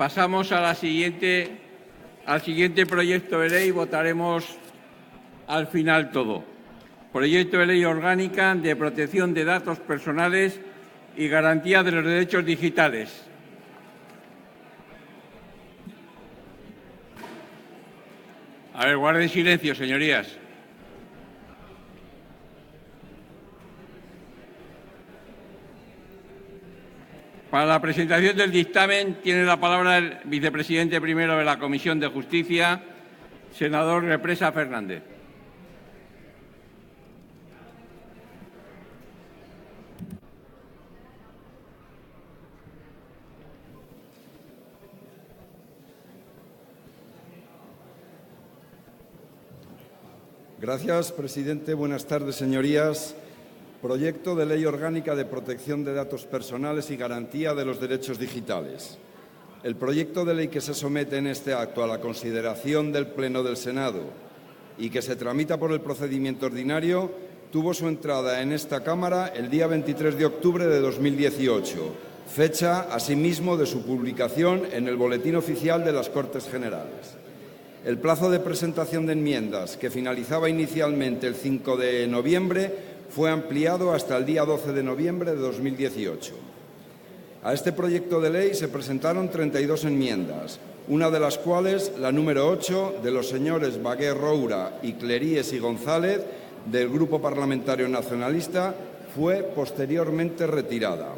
Pasamos al siguiente proyecto de ley. Votaremos al final todo. Proyecto de ley orgánica de protección de datos personales y garantía de los derechos digitales. A ver, guarden silencio, señorías. Para la presentación del dictamen tiene la palabra el vicepresidente primero de la Comisión de Justicia, senador Represa Fernández. Gracias, presidente. Buenas tardes, señorías. Proyecto de Ley Orgánica de Protección de Datos Personales y Garantía de los Derechos Digitales. El proyecto de ley que se somete en este acto a la consideración del Pleno del Senado y que se tramita por el procedimiento ordinario tuvo su entrada en esta Cámara el día 23 de octubre de 2018, fecha, asimismo, de su publicación en el Boletín Oficial de las Cortes Generales. El plazo de presentación de enmiendas, que finalizaba inicialmente el 5 de noviembre, fue ampliado hasta el día 12 de noviembre de 2018. A este proyecto de ley se presentaron 32 enmiendas, una de las cuales, la número 8, de los señores Bagué Roura y Cleries y González, del Grupo Parlamentario Nacionalista, fue posteriormente retirada.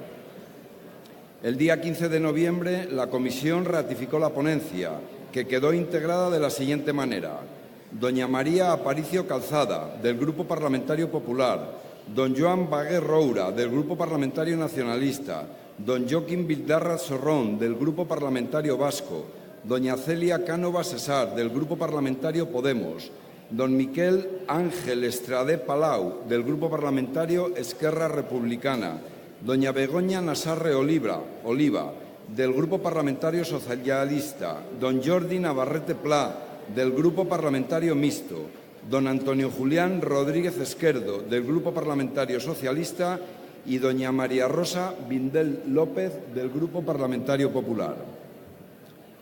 El día 15 de noviembre, la Comisión ratificó la ponencia, que quedó integrada de la siguiente manera: doña María Aparicio Calzada, del Grupo Parlamentario Popular; don Joan Bagué Roura, del Grupo Parlamentario Nacionalista; don Joaquín Bildarratz Sorrón, del Grupo Parlamentario Vasco; doña Celia Cánovas Sesar, del Grupo Parlamentario Podemos; don Miquel Ángel Estradé Palau, del Grupo Parlamentario Esquerra Republicana; doña Begoña Nassarre Oliva, del Grupo Parlamentario Socialista; don Jordi Navarrete Pla, del Grupo Parlamentario Mixto; don Antonio Julián Rodríguez Esquerdo, del Grupo Parlamentario Socialista; y doña María Rosa Vindel López, del Grupo Parlamentario Popular.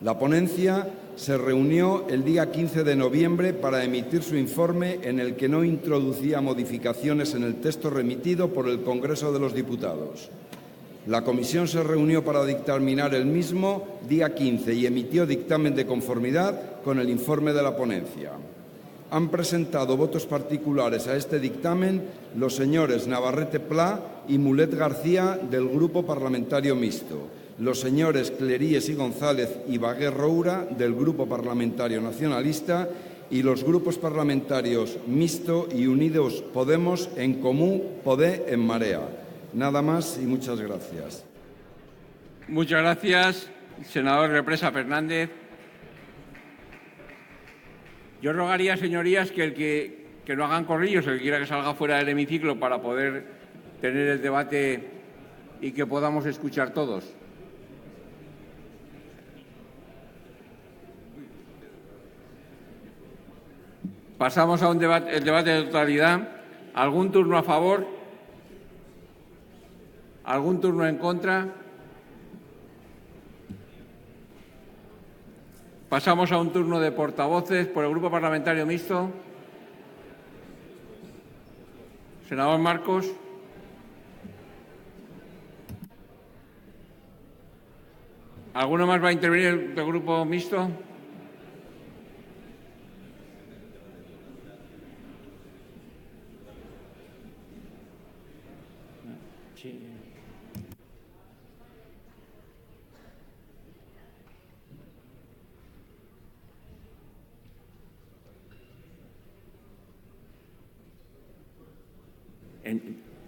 La ponencia se reunió el día 15 de noviembre para emitir su informe, en el que no introducía modificaciones en el texto remitido por el Congreso de los Diputados. La comisión se reunió para dictaminar el mismo día 15 y emitió dictamen de conformidad con el informe de la ponencia. Han presentado votos particulares a este dictamen los señores Navarrete Pla y Mulet García, del Grupo Parlamentario Mixto, los señores Cleries y González y Bagué Roura, del Grupo Parlamentario Nacionalista, y los grupos parlamentarios Mixto y Unidos Podemos, En Comú, Podé, En Marea. Nada más y muchas gracias. Muchas gracias, senador Represa Fernández. Yo rogaría, señorías, que no hagan corrillos, el que quiera que salga fuera del hemiciclo para poder tener el debate y que podamos escuchar todos. Pasamos a el debate de totalidad. ¿Algún turno a favor? ¿Algún turno en contra? Pasamos a un turno de portavoces por el Grupo Parlamentario Mixto. Senador Marcos. ¿Alguno más va a intervenir del Grupo Mixto? Sí.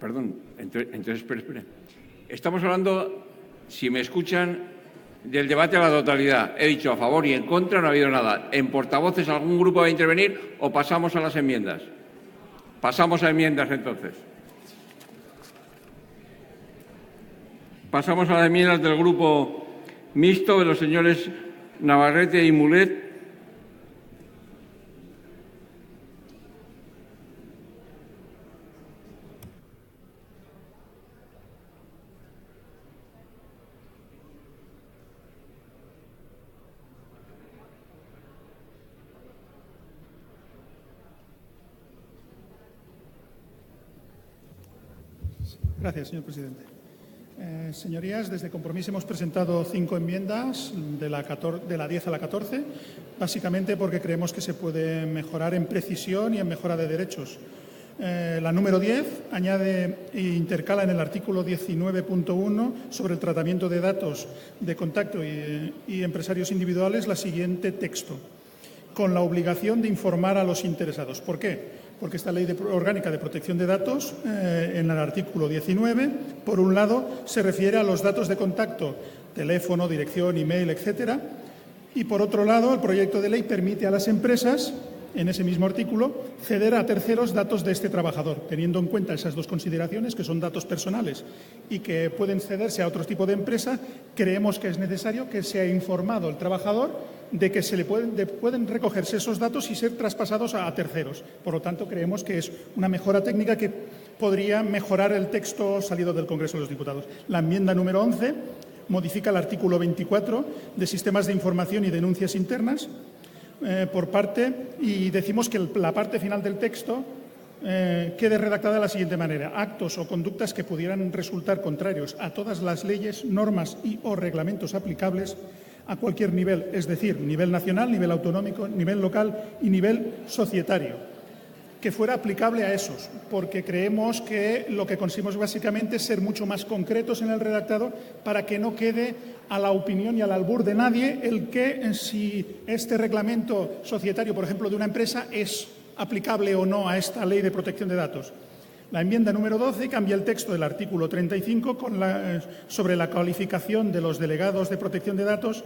Perdón, entonces, espera. Estamos hablando, si me escuchan, del debate a la totalidad. He dicho a favor y en contra, no ha habido nada. ¿En portavoces algún grupo va a intervenir o pasamos a las enmiendas? Pasamos a enmiendas, entonces. Pasamos a las enmiendas del Grupo Mixto, de los señores Navarrete y Mulet. Gracias, señor presidente. Señorías, desde Compromís hemos presentado 5 enmiendas, de la 10 a la 14, básicamente porque creemos que se puede mejorar en precisión y en mejora de derechos. La número 10 añade e intercala en el artículo 19.1 sobre el tratamiento de datos de contacto y empresarios individuales la siguiente texto: con la obligación de informar a los interesados. ¿Por qué? Porque esta Ley Orgánica de Protección de Datos, en el artículo 19, por un lado, se refiere a los datos de contacto, teléfono, dirección, email, etcétera, y por otro lado, el proyecto de ley permite a las empresas, en ese mismo artículo, ceder a terceros datos de este trabajador, teniendo en cuenta esas dos consideraciones, que son datos personales y que pueden cederse a otro tipo de empresa. Creemos que es necesario que sea informado el trabajador de que pueden recogerse esos datos y ser traspasados a terceros. Por lo tanto, creemos que es una mejora técnica que podría mejorar el texto salido del Congreso de los Diputados. La enmienda número 11 modifica el artículo 24 de sistemas de información y denuncias internas y decimos que la parte final del texto quede redactada de la siguiente manera: actos o conductas que pudieran resultar contrarios a todas las leyes, normas y o reglamentos aplicables a cualquier nivel, es decir, nivel nacional, nivel autonómico, nivel local y nivel societario, que fuera aplicable a esos, porque creemos que lo que conseguimos básicamente es ser mucho más concretos en el redactado para que no quede a la opinión y al albur de nadie el que si este reglamento societario, por ejemplo, de una empresa es aplicable o no a esta Ley de Protección de Datos. La enmienda número 12 cambia el texto del artículo 35 sobre la calificación de los delegados de protección de datos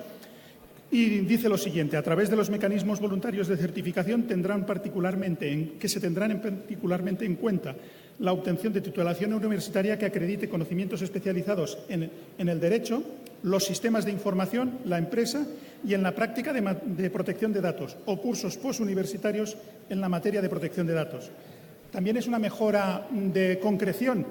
y dice lo siguiente: a través de los mecanismos voluntarios de certificación se tendrán particularmente en cuenta la obtención de titulación universitaria que acredite conocimientos especializados en el derecho, los sistemas de información, la empresa y en la práctica de protección de datos o cursos posuniversitarios en la materia de protección de datos. También es una mejora de concreción,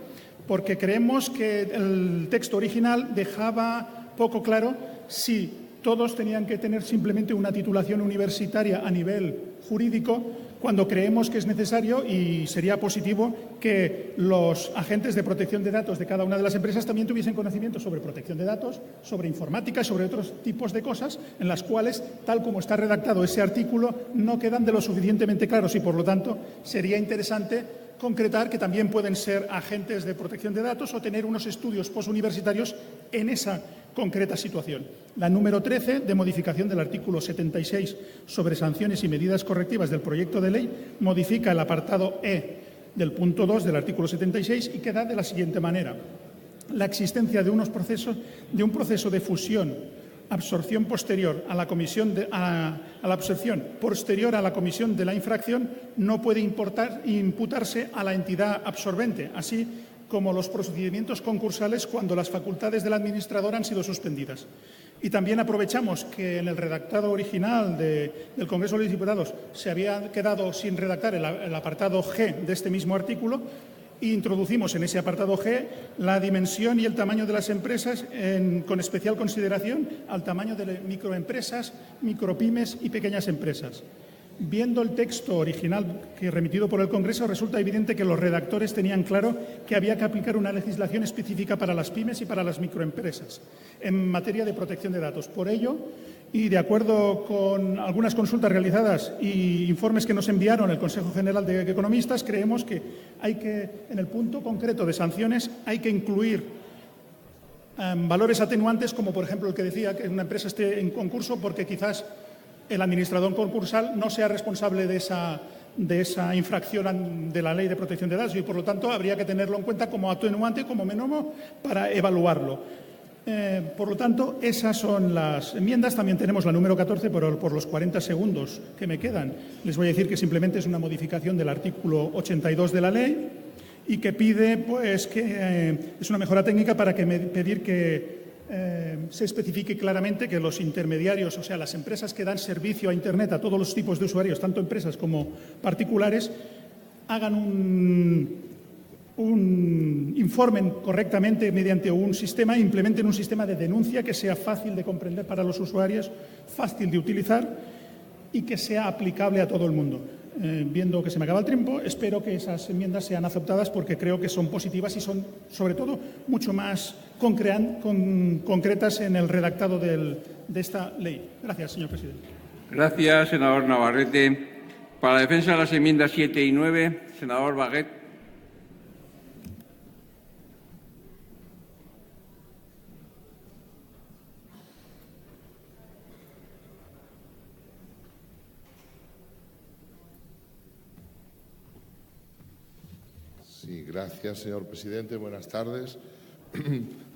porque creemos que el texto original dejaba poco claro si todos tenían que tener simplemente una titulación universitaria a nivel jurídico, cuando creemos que es necesario y sería positivo que los agentes de protección de datos de cada una de las empresas también tuviesen conocimiento sobre protección de datos, sobre informática y sobre otros tipos de cosas en las cuales, tal como está redactado ese artículo, no quedan de lo suficientemente claros y, por lo tanto, sería interesante concretar que también pueden ser agentes de protección de datos o tener unos estudios posuniversitarios en esa concreta situación. La número 13, de modificación del artículo 76 sobre sanciones y medidas correctivas del proyecto de ley, modifica el apartado E del punto 2 del artículo 76 y queda de la siguiente manera: la existencia de un proceso de fusión, absorción posterior a la comisión a la absorción posterior a la comisión de la infracción no puede imputarse a la entidad absorbente, así como los procedimientos concursales cuando las facultades del administrador han sido suspendidas. Y también aprovechamos que en el redactado original del Congreso de los Diputados se había quedado sin redactar el apartado G de este mismo artículo, e introducimos en ese apartado G la dimensión y el tamaño de las empresas, con especial consideración al tamaño de microempresas, micropymes y pequeñas empresas. Viendo el texto original remitido por el Congreso, resulta evidente que los redactores tenían claro que había que aplicar una legislación específica para las pymes y para las microempresas en materia de protección de datos. Por ello, y de acuerdo con algunas consultas realizadas y informes que nos enviaron el Consejo General de Economistas, creemos que en el punto concreto de sanciones, hay que incluir valores atenuantes, como por ejemplo el que decía que una empresa esté en concurso porque quizás el administrador concursal no sea responsable de esa infracción de la Ley de Protección de Datos y, por lo tanto, habría que tenerlo en cuenta como atenuante, como mínimo, para evaluarlo. Por lo tanto, esas son las enmiendas. También tenemos la número 14, pero por los 40 segundos que me quedan, les voy a decir que simplemente es una modificación del artículo 82 de la ley y que pide, pues, que es una mejora técnica para pedir que se especifique claramente que los intermediarios, o sea, las empresas que dan servicio a Internet a todos los tipos de usuarios, tanto empresas como particulares, informen correctamente mediante un sistema, implementen un sistema de denuncia que sea fácil de comprender para los usuarios, fácil de utilizar y que sea aplicable a todo el mundo. viendo que se me acaba el tiempo, espero que esas enmiendas sean aceptadas porque creo que son positivas y son, sobre todo, mucho más concretas en el redactado de esta ley. Gracias, señor presidente. Gracias, senador Navarrete. Para la defensa de las enmiendas 7 y 9, senador Baguet. Sí, gracias, señor presidente. Buenas tardes.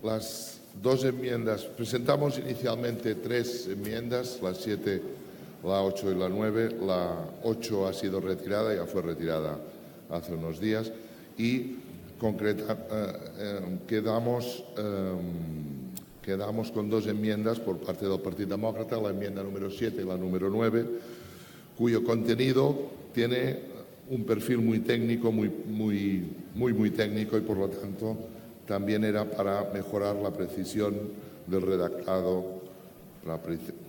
Las dos enmiendas, presentamos inicialmente 3 enmiendas, la 7, la 8 y la 9. La 8 ha sido retirada, ya fue retirada hace unos días, y quedamos con 2 enmiendas por parte del Partido Demócrata, la enmienda número 7 y la número 9, cuyo contenido tiene un perfil muy técnico, muy técnico, y por lo tanto también era para mejorar la precisión del redactado, para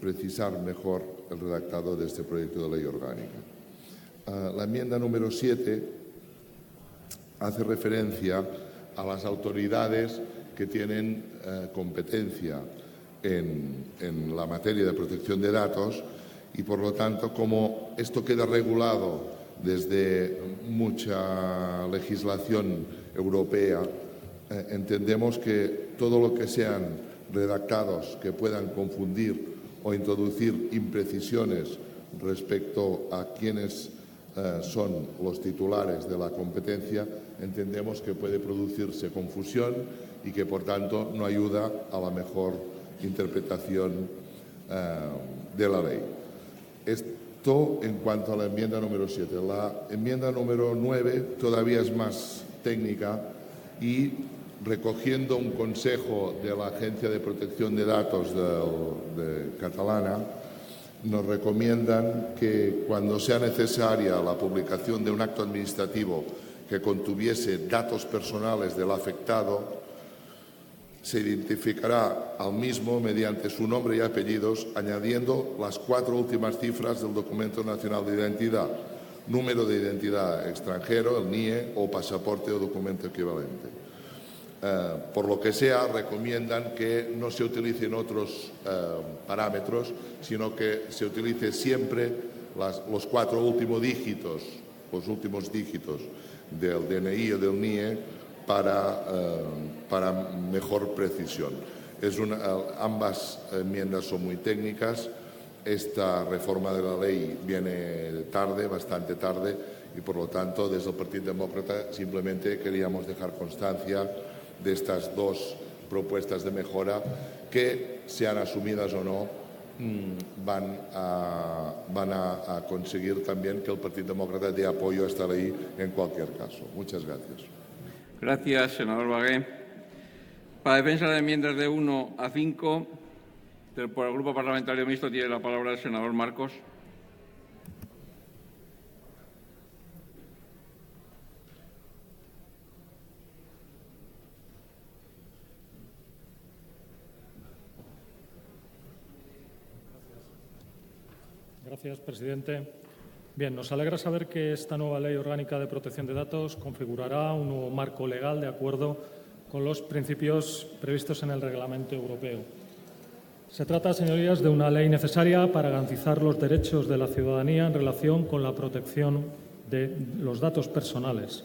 precisar mejor el redactado de este proyecto de ley orgánica. La enmienda número 7 hace referencia a las autoridades que tienen competencia en la materia de protección de datos, y por lo tanto, como esto queda regulado desde mucha legislación europea, entendemos que todo lo que sean redactados que puedan confundir o introducir imprecisiones respecto a quiénes son los titulares de la competencia, entendemos que puede producirse confusión y que, por tanto, no ayuda a la mejor interpretación de la ley. Esto en cuanto a la enmienda número 7. La enmienda número 9 todavía es más técnica y, recogiendo un consejo de la Agencia de Protección de Datos catalana, nos recomiendan que cuando sea necesaria la publicación de un acto administrativo que contuviese datos personales del afectado, se identificará al mismo mediante su nombre y apellidos, añadiendo las 4 últimas cifras del documento nacional de identidad, número de identidad extranjero, el NIE, o pasaporte o documento equivalente. Por lo que sea, recomiendan que no se utilicen otros parámetros, sino que se utilice siempre los 4 últimos dígitos, del DNI o del NIE para mejor precisión. Ambas enmiendas son muy técnicas. Esta reforma de la ley viene tarde, bastante tarde, y por lo tanto, desde el Partido Demócrata simplemente queríamos dejar constancia de estas 2 propuestas de mejora que, sean asumidas o no, van a conseguir también que el Partido Demócrata dé apoyo a esta ley en cualquier caso. Muchas gracias. Gracias, senador Bagué. Para defensa de enmiendas de 1 a 5, por el Grupo Parlamentario Mixto tiene la palabra el senador Marcos. Gracias, presidente. Bien, nos alegra saber que esta nueva Ley Orgánica de Protección de Datos configurará un nuevo marco legal de acuerdo con los principios previstos en el Reglamento Europeo. Se trata, señorías, de una ley necesaria para garantizar los derechos de la ciudadanía en relación con la protección de los datos personales.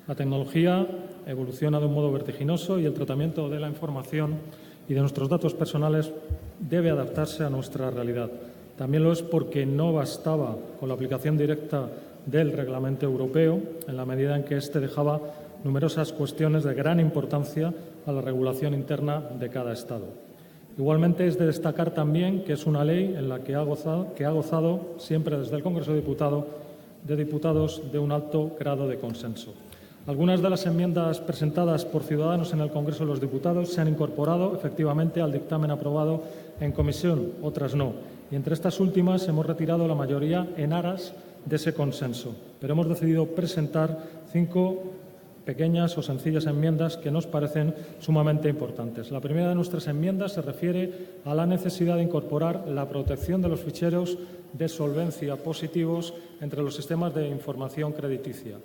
La tecnología evoluciona de un modo vertiginoso y el tratamiento de la información y de nuestros datos personales debe adaptarse a nuestra realidad. También lo es porque no bastaba con la aplicación directa del Reglamento Europeo, en la medida en que éste dejaba numerosas cuestiones de gran importancia a la regulación interna de cada Estado. Igualmente, es de destacar también que es una ley en la que ha gozado siempre desde el Congreso de Diputados de un alto grado de consenso. Algunas de las enmiendas presentadas por Ciudadanos en el Congreso de los Diputados se han incorporado efectivamente al dictamen aprobado en comisión, otras no. Y entre estas últimas hemos retirado la mayoría en aras de ese consenso. Pero hemos decidido presentar 5 pequeñas o sencillas enmiendas que nos parecen sumamente importantes. La primera de nuestras enmiendas se refiere a la necesidad de incorporar la protección de los ficheros de solvencia positivos entre los sistemas de información crediticia.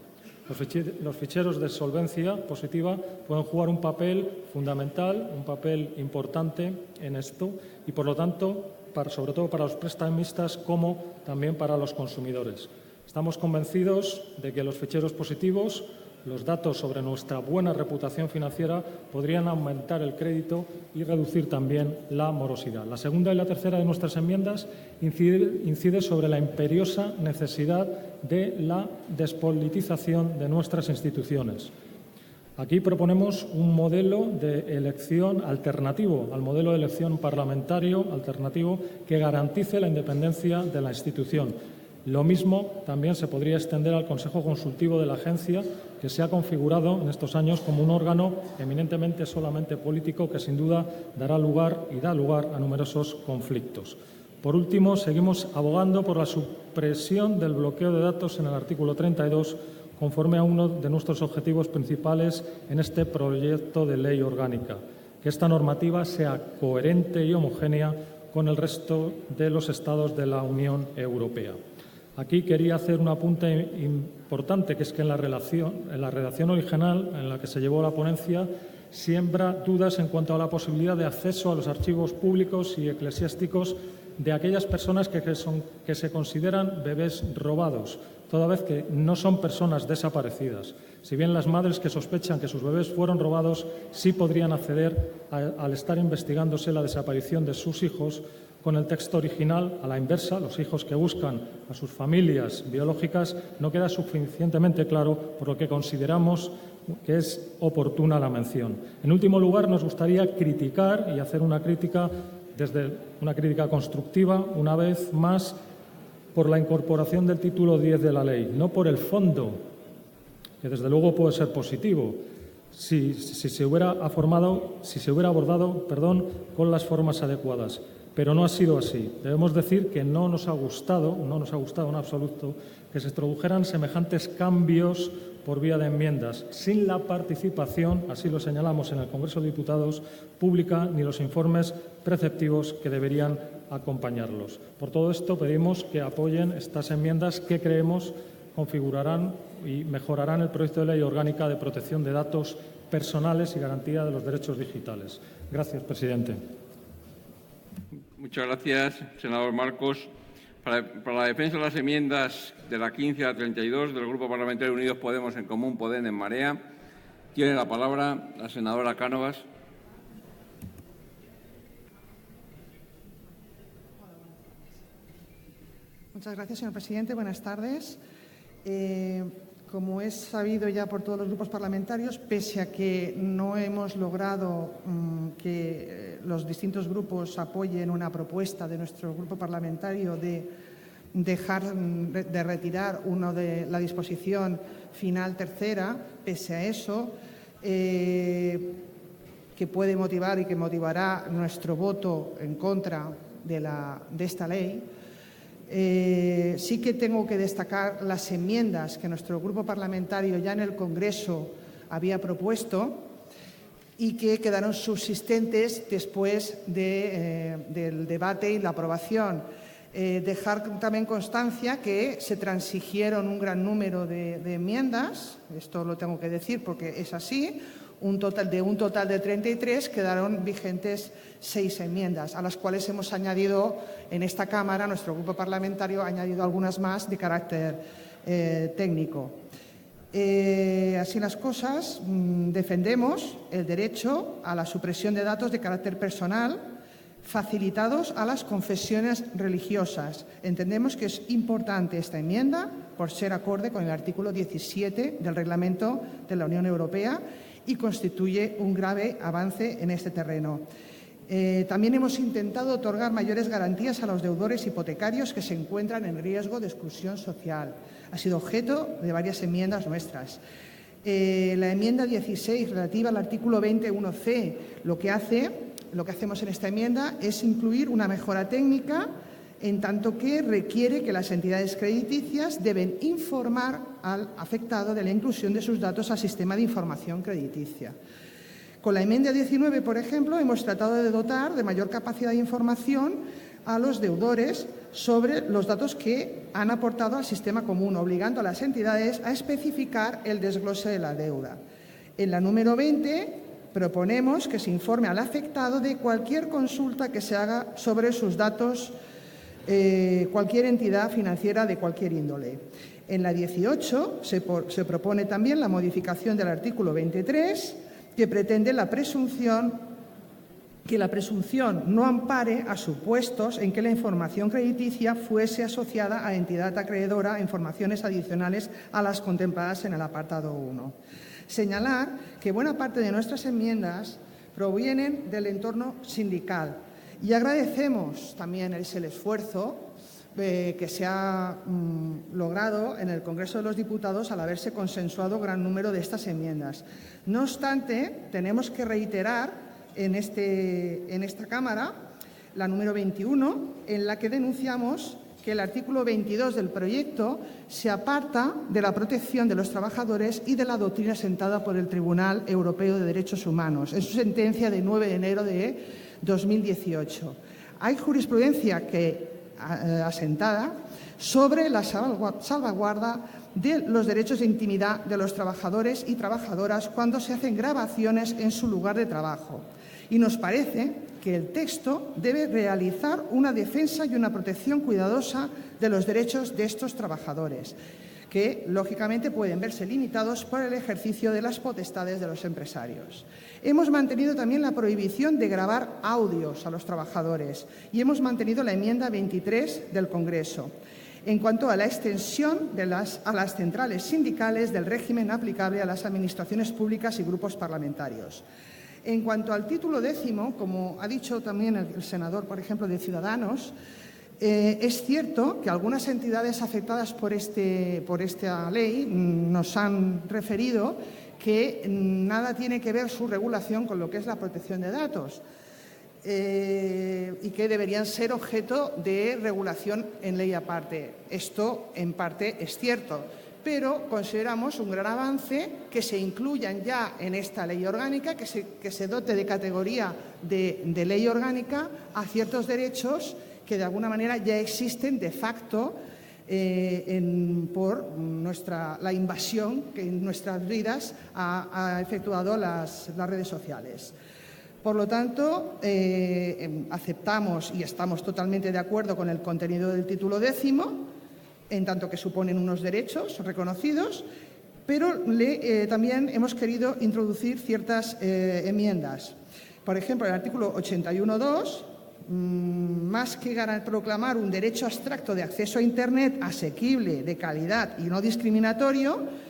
Los ficheros de solvencia positiva pueden jugar un papel fundamental, un papel importante en esto y, por lo tanto, sobre todo para los prestamistas como también para los consumidores. Estamos convencidos de que los ficheros positivos, los datos sobre nuestra buena reputación financiera, podrían aumentar el crédito y reducir también la morosidad. La segunda y la tercera de nuestras enmiendas incide sobre la imperiosa necesidad de la despolitización de nuestras instituciones. Aquí proponemos un modelo de elección alternativo al modelo de elección parlamentario alternativo que garantice la independencia de la institución. Lo mismo también se podría extender al Consejo Consultivo de la Agencia, que se ha configurado en estos años como un órgano eminentemente solamente político que sin duda dará lugar y da lugar a numerosos conflictos. Por último, seguimos abogando por la supresión del bloqueo de datos en el artículo 32, conforme a uno de nuestros objetivos principales en este proyecto de ley orgánica, que esta normativa sea coherente y homogénea con el resto de los Estados de la Unión Europea. Aquí quería hacer un apunte importante, que es que en la redacción original en la que se llevó la ponencia siembra dudas en cuanto a la posibilidad de acceso a los archivos públicos y eclesiásticos de aquellas personas que se consideran bebés robados, toda vez que no son personas desaparecidas. Si bien las madres que sospechan que sus bebés fueron robados sí podrían acceder al estar investigándose la desaparición de sus hijos. Con el texto original, a la inversa, los hijos que buscan a sus familias biológicas no queda suficientemente claro, por lo que consideramos que es oportuna la mención. En último lugar, nos gustaría criticar y hacer una crítica constructiva, una vez más, por la incorporación del título 10 de la ley, no por el fondo, que desde luego puede ser positivo, si se hubiera abordado, con las formas adecuadas. Pero no ha sido así. Debemos decir que no nos ha gustado en absoluto que se introdujeran semejantes cambios por vía de enmiendas, sin la participación, así lo señalamos en el Congreso de Diputados, pública, ni los informes preceptivos que deberían acompañarlos. Por todo esto, pedimos que apoyen estas enmiendas que creemos configurarán y mejorarán el proyecto de ley orgánica de protección de datos personales y garantía de los derechos digitales. Gracias, presidente. Muchas gracias, senador Marcos. Para la defensa de las enmiendas de la 15 a la 32 del Grupo Parlamentario Unidos Podemos en Común, Podem, en Marea, tiene la palabra la senadora Cánovas. Muchas gracias, señor presidente. Buenas tardes. Como es sabido ya por todos los grupos parlamentarios, pese a que no hemos logrado que los distintos grupos apoyen una propuesta de nuestro grupo parlamentario de retirar la disposición final tercera, pese a eso, que puede motivar y que motivará nuestro voto en contra de esta ley, sí que tengo que destacar las enmiendas que nuestro grupo parlamentario ya en el Congreso había propuesto y que quedaron subsistentes después del debate y la aprobación. Dejar también constancia que se transigieron un gran número de enmiendas, esto lo tengo que decir porque es así. De un total de 33 quedaron vigentes 6 enmiendas, a las cuales hemos añadido en esta Cámara, nuestro grupo parlamentario ha añadido algunas más de carácter técnico. Así las cosas, defendemos el derecho a la supresión de datos de carácter personal facilitados a las confesiones religiosas. Entendemos que es importante esta enmienda por ser acorde con el artículo 17 del Reglamento de la Unión Europea y constituye un grave avance en este terreno. También hemos intentado otorgar mayores garantías a los deudores hipotecarios que se encuentran en riesgo de exclusión social. Ha sido objeto de varias enmiendas nuestras. La enmienda 16, relativa al artículo 21c, lo que hacemos en esta enmienda es incluir una mejora técnica en tanto que requiere que las entidades crediticias deben informar al afectado de la inclusión de sus datos al sistema de información crediticia. Con la enmienda 19, por ejemplo, hemos tratado de dotar de mayor capacidad de información a los deudores sobre los datos que han aportado al sistema común, obligando a las entidades a especificar el desglose de la deuda. En la número 20 proponemos que se informe al afectado de cualquier consulta que se haga sobre sus datos cualquier entidad financiera de cualquier índole. En la 18 se propone también la modificación del artículo 23, que pretende que la presunción no ampare a supuestos en que la información crediticia fuese asociada a entidad acreedora a informaciones adicionales a las contempladas en el apartado 1. Señalar que buena parte de nuestras enmiendas provienen del entorno sindical y agradecemos también el esfuerzo que se ha logrado en el Congreso de los Diputados al haberse consensuado gran número de estas enmiendas. No obstante, tenemos que reiterar en esta Cámara la número 21, en la que denunciamos que el artículo 22 del proyecto se aparta de la protección de los trabajadores y de la doctrina sentada por el Tribunal Europeo de Derechos Humanos en su sentencia de 9 de enero de 2018. Hay jurisprudencia asentada sobre la salvaguarda de los derechos de intimidad de los trabajadores y trabajadoras cuando se hacen grabaciones en su lugar de trabajo. Y nos parece que el texto debe realizar una defensa y una protección cuidadosa de los derechos de estos trabajadores, que lógicamente pueden verse limitados por el ejercicio de las potestades de los empresarios. Hemos mantenido también la prohibición de grabar audios a los trabajadores y hemos mantenido la enmienda 23 del Congreso en cuanto a la extensión a las centrales sindicales del régimen aplicable a las administraciones públicas y grupos parlamentarios. En cuanto al título 10, como ha dicho también el senador, por ejemplo, de Ciudadanos, es cierto que algunas entidades afectadas por esta ley nos han referido que nada tiene que ver su regulación con lo que es la protección de datos y que deberían ser objeto de regulación en ley aparte. Esto, en parte, es cierto, pero consideramos un gran avance que se incluyan ya en esta ley orgánica, que se dote de categoría de ley orgánica a ciertos derechos que de alguna manera ya existen de facto por la invasión que en nuestras vidas ha efectuado las redes sociales. Por lo tanto, aceptamos y estamos totalmente de acuerdo con el contenido del título 10, en tanto que suponen unos derechos reconocidos, pero también hemos querido introducir ciertas enmiendas. Por ejemplo, el artículo 81.2, más que proclamar un derecho abstracto de acceso a Internet asequible, de calidad y no discriminatorio,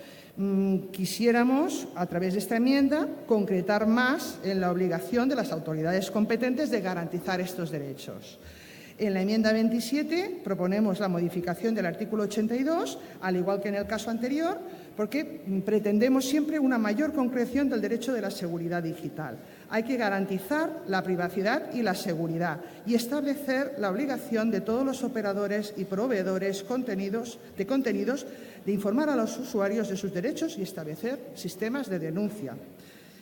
quisiéramos, a través de esta enmienda, concretar más en la obligación de las autoridades competentes de garantizar estos derechos. En la enmienda 27 proponemos la modificación del artículo 82, al igual que en el caso anterior, porque pretendemos siempre una mayor concreción del derecho de la seguridad digital. Hay que garantizar la privacidad y la seguridad y establecer la obligación de todos los operadores y proveedores de contenidos de informar a los usuarios de sus derechos y establecer sistemas de denuncia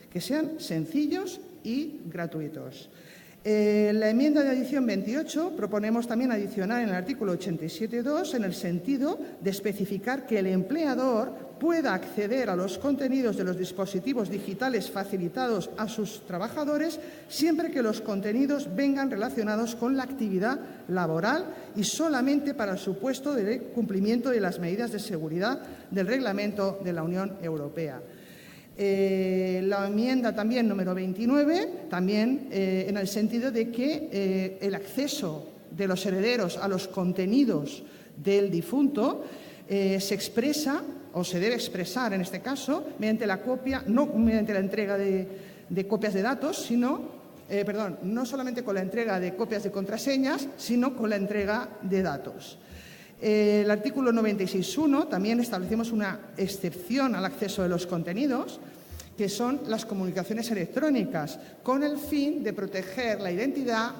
que sean sencillos y gratuitos. La enmienda de adición 28 proponemos también adicionar en el artículo 87.2 en el sentido de especificar que el empleador pueda acceder a los contenidos de los dispositivos digitales facilitados a sus trabajadores siempre que los contenidos vengan relacionados con la actividad laboral y solamente para el supuesto de cumplimiento de las medidas de seguridad del Reglamento de la Unión Europea. La enmienda también número 29, también en el sentido de que el acceso de los herederos a los contenidos del difunto se expresa o se debe expresar en este caso mediante la copia, no mediante la entrega de copias de datos, no solamente con la entrega de copias de contraseñas, sino con la entrega de datos. El artículo 96.1 también establecemos una excepción al acceso de los contenidos, que son las comunicaciones electrónicas, con el fin de proteger la identidad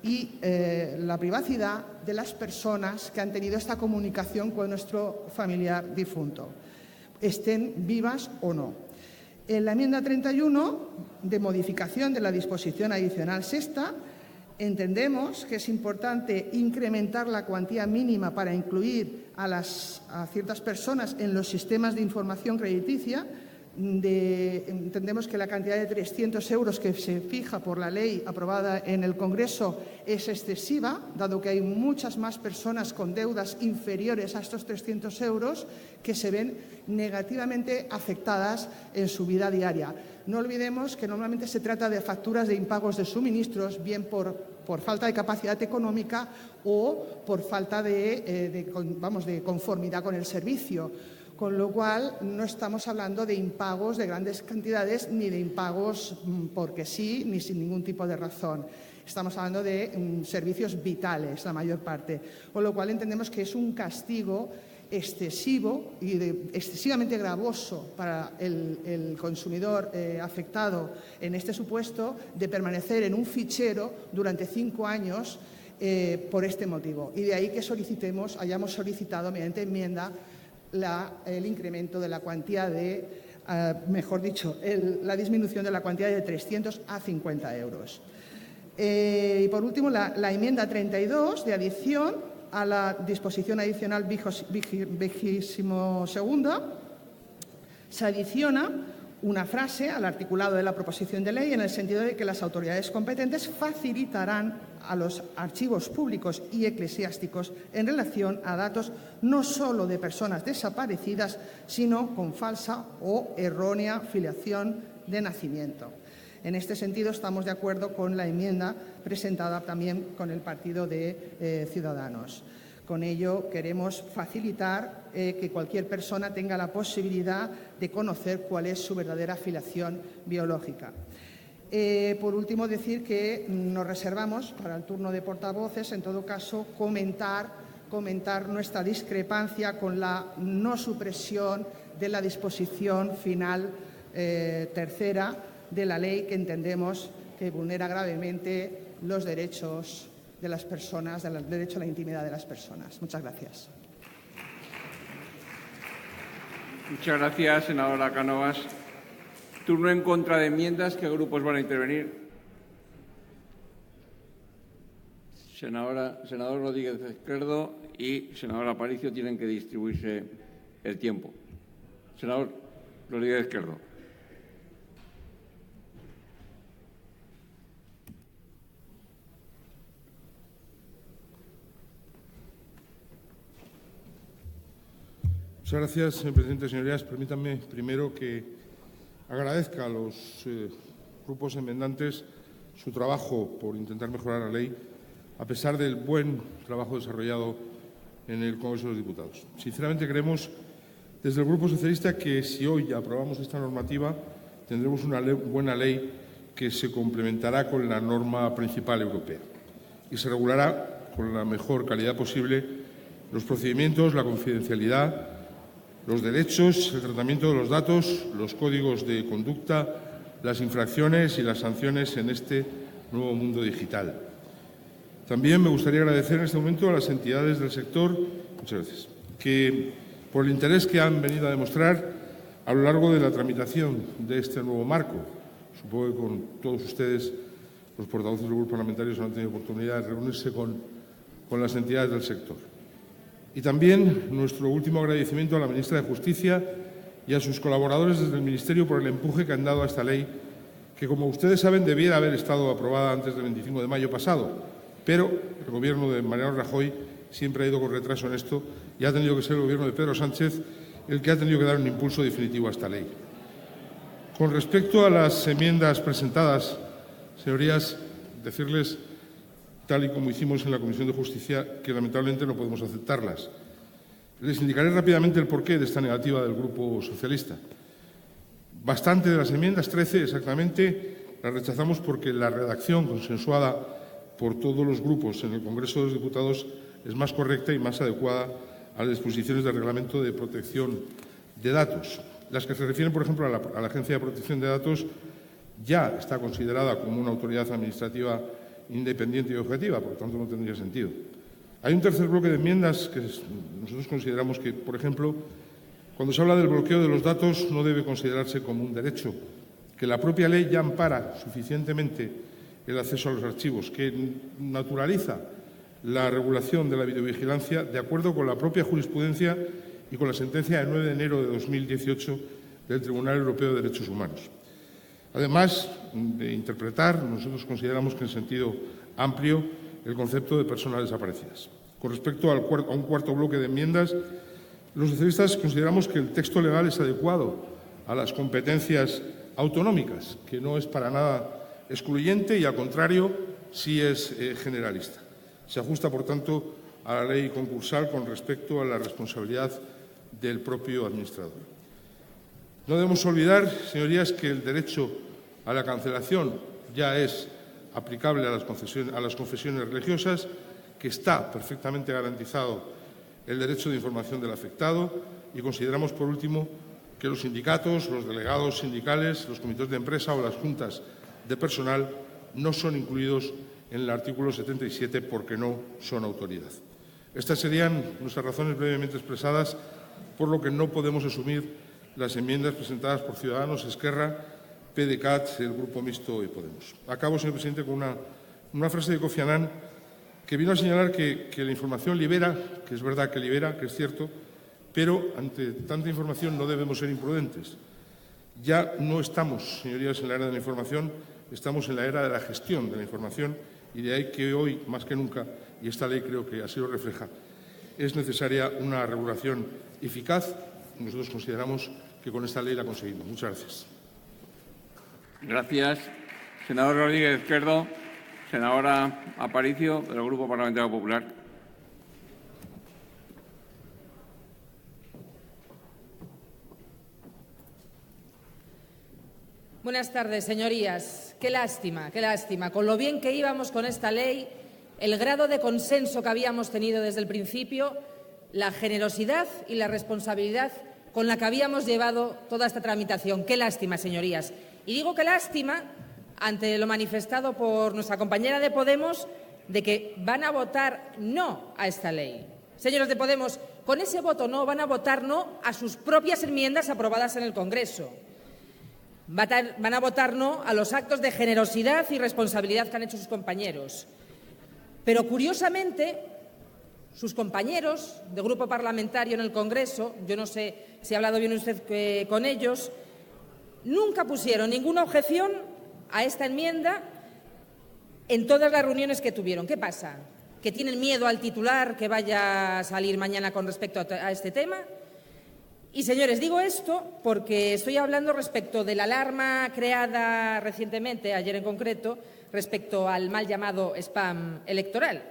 y la privacidad de las personas que han tenido esta comunicación con nuestro familiar difunto, estén vivas o no. En la enmienda 31, de modificación de la disposición adicional sexta, entendemos que es importante incrementar la cuantía mínima para incluir a ciertas personas en los sistemas de información crediticia. Entendemos que la cantidad de 300 euros que se fija por la ley aprobada en el Congreso es excesiva, dado que hay muchas más personas con deudas inferiores a estos 300 euros que se ven negativamente afectadas en su vida diaria. No olvidemos que normalmente se trata de facturas de impagos de suministros, bien por falta de capacidad económica o por falta de conformidad con el servicio. Con lo cual, no estamos hablando de impagos de grandes cantidades ni de impagos porque sí, ni sin ningún tipo de razón. Estamos hablando de servicios vitales, la mayor parte. Con lo cual, entendemos que es un castigo excesivo y excesivamente gravoso para el consumidor afectado en este supuesto de permanecer en un fichero durante 5 años por este motivo. Y de ahí que hayamos solicitado mediante enmienda el incremento de la cuantía la disminución de la cuantía de 300 a 50 euros. Y por último, la enmienda 32 de adición a la disposición adicional 22ª, se adiciona una frase al articulado de la proposición de ley en el sentido de que las autoridades competentes facilitarán a los archivos públicos y eclesiásticos en relación a datos no solo de personas desaparecidas, sino con falsa o errónea filiación de nacimiento. En este sentido, estamos de acuerdo con la enmienda presentada también con el Partido de Ciudadanos. Con ello, queremos facilitar que cualquier persona tenga la posibilidad de conocer cuál es su verdadera filiación biológica. Por último, decir que nos reservamos para el turno de portavoces, en todo caso, comentar nuestra discrepancia con la no supresión de la disposición final tercera de la ley, que entendemos que vulnera gravemente los derechos de las personas, del derecho a la intimidad de las personas. Muchas gracias. Muchas gracias, senadora Cánovas. Turno en contra de enmiendas. ¿Qué grupos van a intervenir? Senador Rodríguez Izquierdo y senador Aparicio tienen que distribuirse el tiempo. Senador Rodríguez Izquierdo. Muchas gracias, señor presidente. Señorías, permítanme primero que agradezca a los grupos enmendantes su trabajo por intentar mejorar la ley, a pesar del buen trabajo desarrollado en el Congreso de los Diputados. Sinceramente, creemos desde el Grupo Socialista que si hoy aprobamos esta normativa tendremos una buena ley que se complementará con la norma principal europea y se regulará con la mejor calidad posible los procedimientos, la confidencialidad, los derechos, el tratamiento de los datos, los códigos de conducta, las infracciones y las sanciones en este nuevo mundo digital. También me gustaría agradecer en este momento a las entidades del sector, muchas gracias, que por el interés que han venido a demostrar a lo largo de la tramitación de este nuevo marco. Supongo que con todos ustedes, los portavoces de los grupos parlamentarios, han tenido oportunidad de reunirse con las entidades del sector. Y también nuestro último agradecimiento a la ministra de Justicia y a sus colaboradores desde el Ministerio por el empuje que han dado a esta ley, que, como ustedes saben, debiera haber estado aprobada antes del 25 de mayo pasado, pero el Gobierno de Mariano Rajoy siempre ha ido con retraso en esto y ha tenido que ser el Gobierno de Pedro Sánchez el que ha tenido que dar un impulso definitivo a esta ley. Con respecto a las enmiendas presentadas, señorías, decirles, tal y como hicimos en la Comisión de Justicia, que lamentablemente no podemos aceptarlas. Les indicaré rápidamente el porqué de esta negativa del Grupo Socialista. Bastante de las enmiendas, 13 exactamente, las rechazamos porque la redacción consensuada por todos los grupos en el Congreso de los Diputados es más correcta y más adecuada a las disposiciones del Reglamento de Protección de Datos. Las que se refieren, por ejemplo, a la Agencia de Protección de Datos ya está considerada como una autoridad administrativa independiente y objetiva, por lo tanto no tendría sentido. Hay un tercer bloque de enmiendas que nosotros consideramos que, por ejemplo, cuando se habla del bloqueo de los datos no debe considerarse como un derecho, que la propia ley ya ampara suficientemente el acceso a los archivos, que naturaliza la regulación de la videovigilancia de acuerdo con la propia jurisprudencia y con la sentencia del 9 de enero de 2018 del Tribunal Europeo de Derechos Humanos. Además de interpretar, nosotros consideramos que en sentido amplio, el concepto de personas desaparecidas. Con respecto a un cuarto bloque de enmiendas, los socialistas consideramos que el texto legal es adecuado a las competencias autonómicas, que no es para nada excluyente y, al contrario, sí es generalista. Se ajusta, por tanto, a la ley concursal con respecto a la responsabilidad del propio administrador. No debemos olvidar, señorías, que el derecho a la cancelación ya es aplicable a las confesiones religiosas, que está perfectamente garantizado el derecho de información del afectado, y consideramos, por último, que los sindicatos, los delegados sindicales, los comités de empresa o las juntas de personal no son incluidos en el artículo 77 porque no son autoridad. Estas serían nuestras razones brevemente expresadas, por lo que no podemos asumir las enmiendas presentadas por Ciudadanos, Esquerra, PDeCAT, el Grupo Mixto y Podemos. Acabo, señor presidente, con una frase de Kofi Annan que vino a señalar que la información libera, que es verdad que libera, que es cierto, pero ante tanta información no debemos ser imprudentes. Ya no estamos, señorías, en la era de la información, estamos en la era de la gestión de la información, y de ahí que hoy, más que nunca, y esta ley creo que así lo refleja, es necesaria una regulación eficaz. Nosotros consideramos que con esta ley la conseguimos. Muchas gracias. Gracias. Senador Rodríguez Izquierdo. Senadora Aparicio, del Grupo Parlamentario Popular. Buenas tardes, señorías. Qué lástima, qué lástima. Con lo bien que íbamos con esta ley, el grado de consenso que habíamos tenido desde el principio, la generosidad y la responsabilidad con la que habíamos llevado toda esta tramitación. Qué lástima, señorías. Y digo qué lástima ante lo manifestado por nuestra compañera de Podemos de que van a votar no a esta ley. Señores de Podemos, con ese voto no van a votar no a sus propias enmiendas aprobadas en el Congreso. Van a votar no a los actos de generosidad y responsabilidad que han hecho sus compañeros. Pero, curiosamente, sus compañeros de grupo parlamentario en el Congreso, yo no sé si ha hablado bien usted con ellos, nunca pusieron ninguna objeción a esta enmienda en todas las reuniones que tuvieron. ¿Qué pasa? ¿Que tienen miedo al titular que vaya a salir mañana con respecto a este tema? Y, señores, digo esto porque estoy hablando respecto de la alarma creada recientemente, ayer en concreto, respecto al mal llamado spam electoral.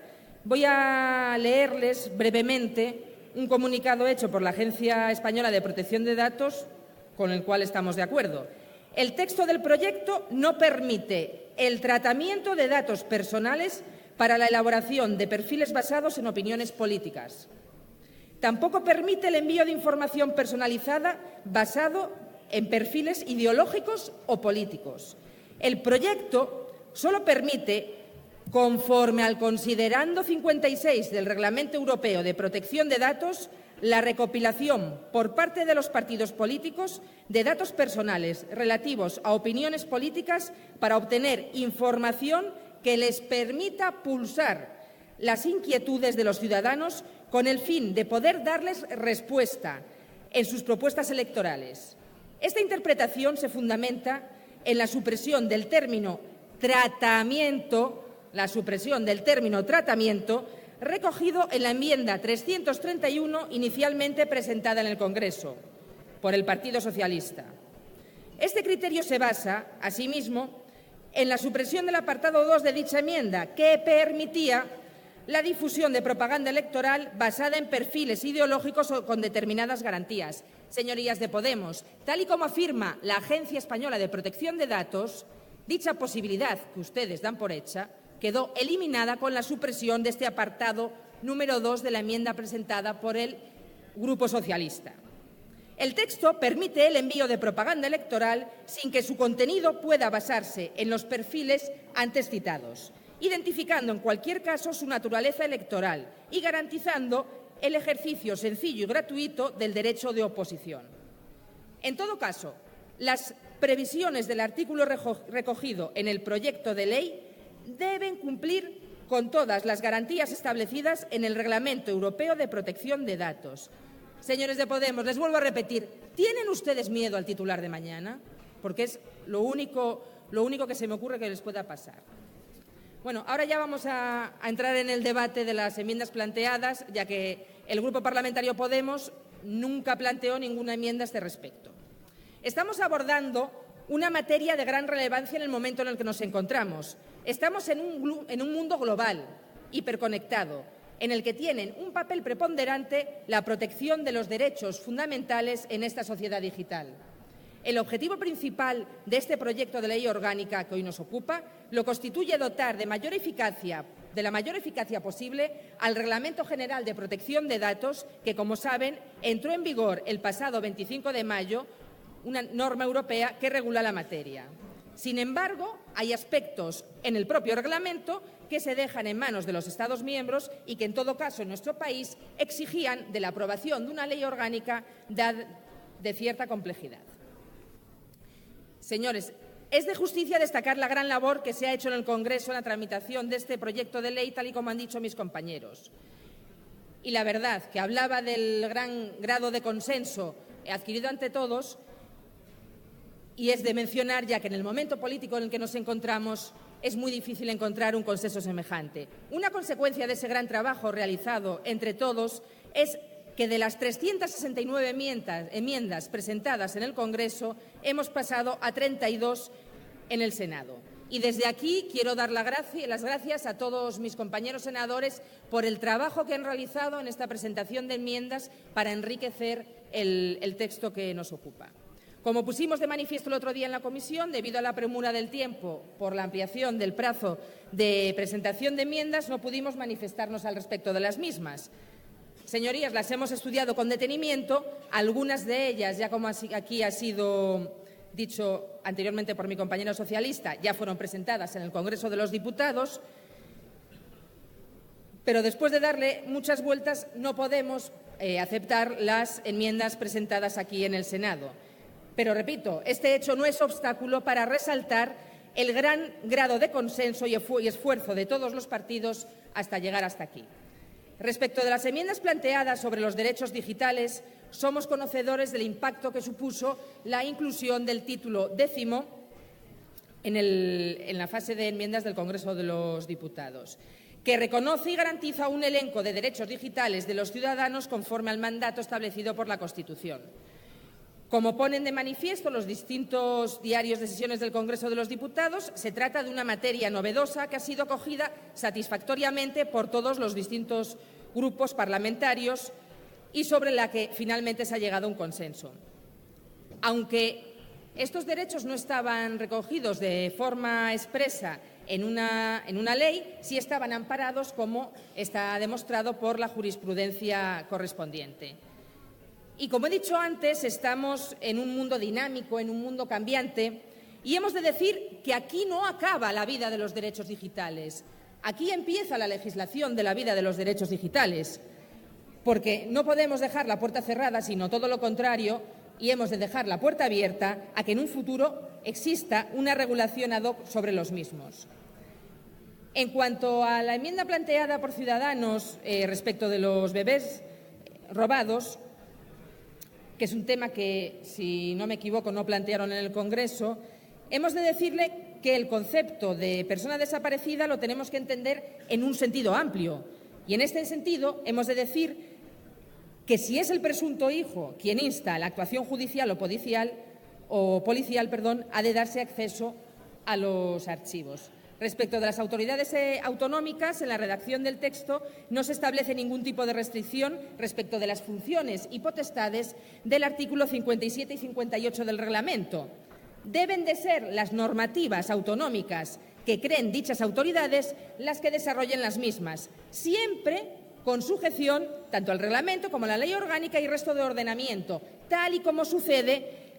Voy a leerles brevemente un comunicado hecho por la Agencia Española de Protección de Datos con el cual estamos de acuerdo. El texto del proyecto no permite el tratamiento de datos personales para la elaboración de perfiles basados en opiniones políticas. Tampoco permite el envío de información personalizada basado en perfiles ideológicos o políticos. El proyecto solo permite, conforme al considerando 56 del Reglamento Europeo de Protección de Datos, la recopilación por parte de los partidos políticos de datos personales relativos a opiniones políticas para obtener información que les permita pulsar las inquietudes de los ciudadanos con el fin de poder darles respuesta en sus propuestas electorales. Esta interpretación se fundamenta en la supresión del término tratamiento, recogido en la enmienda 331 inicialmente presentada en el Congreso por el Partido Socialista. Este criterio se basa, asimismo, en la supresión del apartado 2 de dicha enmienda, que permitía la difusión de propaganda electoral basada en perfiles ideológicos o con determinadas garantías. Señorías de Podemos, tal y como afirma la Agencia Española de Protección de Datos, dicha posibilidad que ustedes dan por hecha quedó eliminada con la supresión de este apartado número 2 de la enmienda presentada por el Grupo Socialista. El texto permite el envío de propaganda electoral sin que su contenido pueda basarse en los perfiles antes citados. identificando en cualquier caso su naturaleza electoral y garantizando el ejercicio sencillo y gratuito del derecho de oposición. En todo caso, las previsiones del artículo recogido en el proyecto de ley deben cumplir con todas las garantías establecidas en el Reglamento Europeo de Protección de Datos. Señores de Podemos, les vuelvo a repetir, ¿tienen ustedes miedo al titular de mañana? Porque es lo único que se me ocurre que les pueda pasar. Bueno, ahora ya vamos a entrar en el debate de las enmiendas planteadas, ya que el Grupo Parlamentario Podemos nunca planteó ninguna enmienda a este respecto. Estamos abordando una materia de gran relevancia en el momento en el que nos encontramos. Estamos en un mundo global, hiperconectado, en el que tienen un papel preponderante la protección de los derechos fundamentales en esta sociedad digital. El objetivo principal de este proyecto de ley orgánica que hoy nos ocupa lo constituye dotar de la mayor eficacia posible al Reglamento General de Protección de Datos que, como saben, entró en vigor el pasado 25 de mayo, una norma europea que regula la materia. Sin embargo, hay aspectos en el propio reglamento que se dejan en manos de los Estados miembros y que, en todo caso, en nuestro país exigían de la aprobación de una ley orgánica de cierta complejidad. Señores, es de justicia destacar la gran labor que se ha hecho en el Congreso en la tramitación de este proyecto de ley, tal y como han dicho mis compañeros. Y la verdad, que hablaba del gran grado de consenso adquirido ante todos, y es de mencionar ya que en el momento político en el que nos encontramos es muy difícil encontrar un consenso semejante. Una consecuencia de ese gran trabajo realizado entre todos es que de las 369 enmiendas presentadas en el Congreso hemos pasado a 32 en el Senado. Y desde aquí quiero dar las gracias a todos mis compañeros senadores por el trabajo que han realizado en esta presentación de enmiendas para enriquecer el texto que nos ocupa. Como pusimos de manifiesto el otro día en la comisión, debido a la premura del tiempo por la ampliación del plazo de presentación de enmiendas, no pudimos manifestarnos al respecto de las mismas. Señorías, las hemos estudiado con detenimiento, algunas de ellas, ya como aquí ha sido dicho anteriormente por mi compañero socialista, ya fueron presentadas en el Congreso de los Diputados, pero después de darle muchas vueltas no podemos aceptar las enmiendas presentadas aquí en el Senado. Pero, repito, este hecho no es obstáculo para resaltar el gran grado de consenso y esfuerzo de todos los partidos hasta llegar hasta aquí. Respecto de las enmiendas planteadas sobre los derechos digitales, somos conocedores del impacto que supuso la inclusión del título 10 en la fase de enmiendas del Congreso de los Diputados, que reconoce y garantiza un elenco de derechos digitales de los ciudadanos conforme al mandato establecido por la Constitución. Como ponen de manifiesto los distintos diarios de sesiones del Congreso de los Diputados, se trata de una materia novedosa que ha sido acogida satisfactoriamente por todos los distintos grupos parlamentarios y sobre la que finalmente se ha llegado a un consenso. Aunque estos derechos no estaban recogidos de forma expresa en una ley, sí estaban amparados, como está demostrado por la jurisprudencia correspondiente. Y como he dicho antes, estamos en un mundo dinámico, en un mundo cambiante, y hemos de decir que aquí no acaba la vida de los derechos digitales. Aquí empieza la legislación de la vida de los derechos digitales, porque no podemos dejar la puerta cerrada, sino todo lo contrario, y hemos de dejar la puerta abierta a que en un futuro exista una regulación ad hoc sobre los mismos. En cuanto a la enmienda planteada por Ciudadanos respecto de los bebés robados, que es un tema que, si no me equivoco, no plantearon en el Congreso, hemos de decirle que el concepto de persona desaparecida lo tenemos que entender en un sentido amplio. Y en este sentido hemos de decir que si es el presunto hijo quien insta a la actuación judicial o policial, ha de darse acceso a los archivos. Respecto de las autoridades autonómicas, en la redacción del texto no se establece ningún tipo de restricción respecto de las funciones y potestades del artículo 57 y 58 del reglamento. Deben de ser las normativas autonómicas que creen dichas autoridades las que desarrollen las mismas, siempre con sujeción tanto al reglamento como a la ley orgánica y resto de ordenamiento, tal y como sucede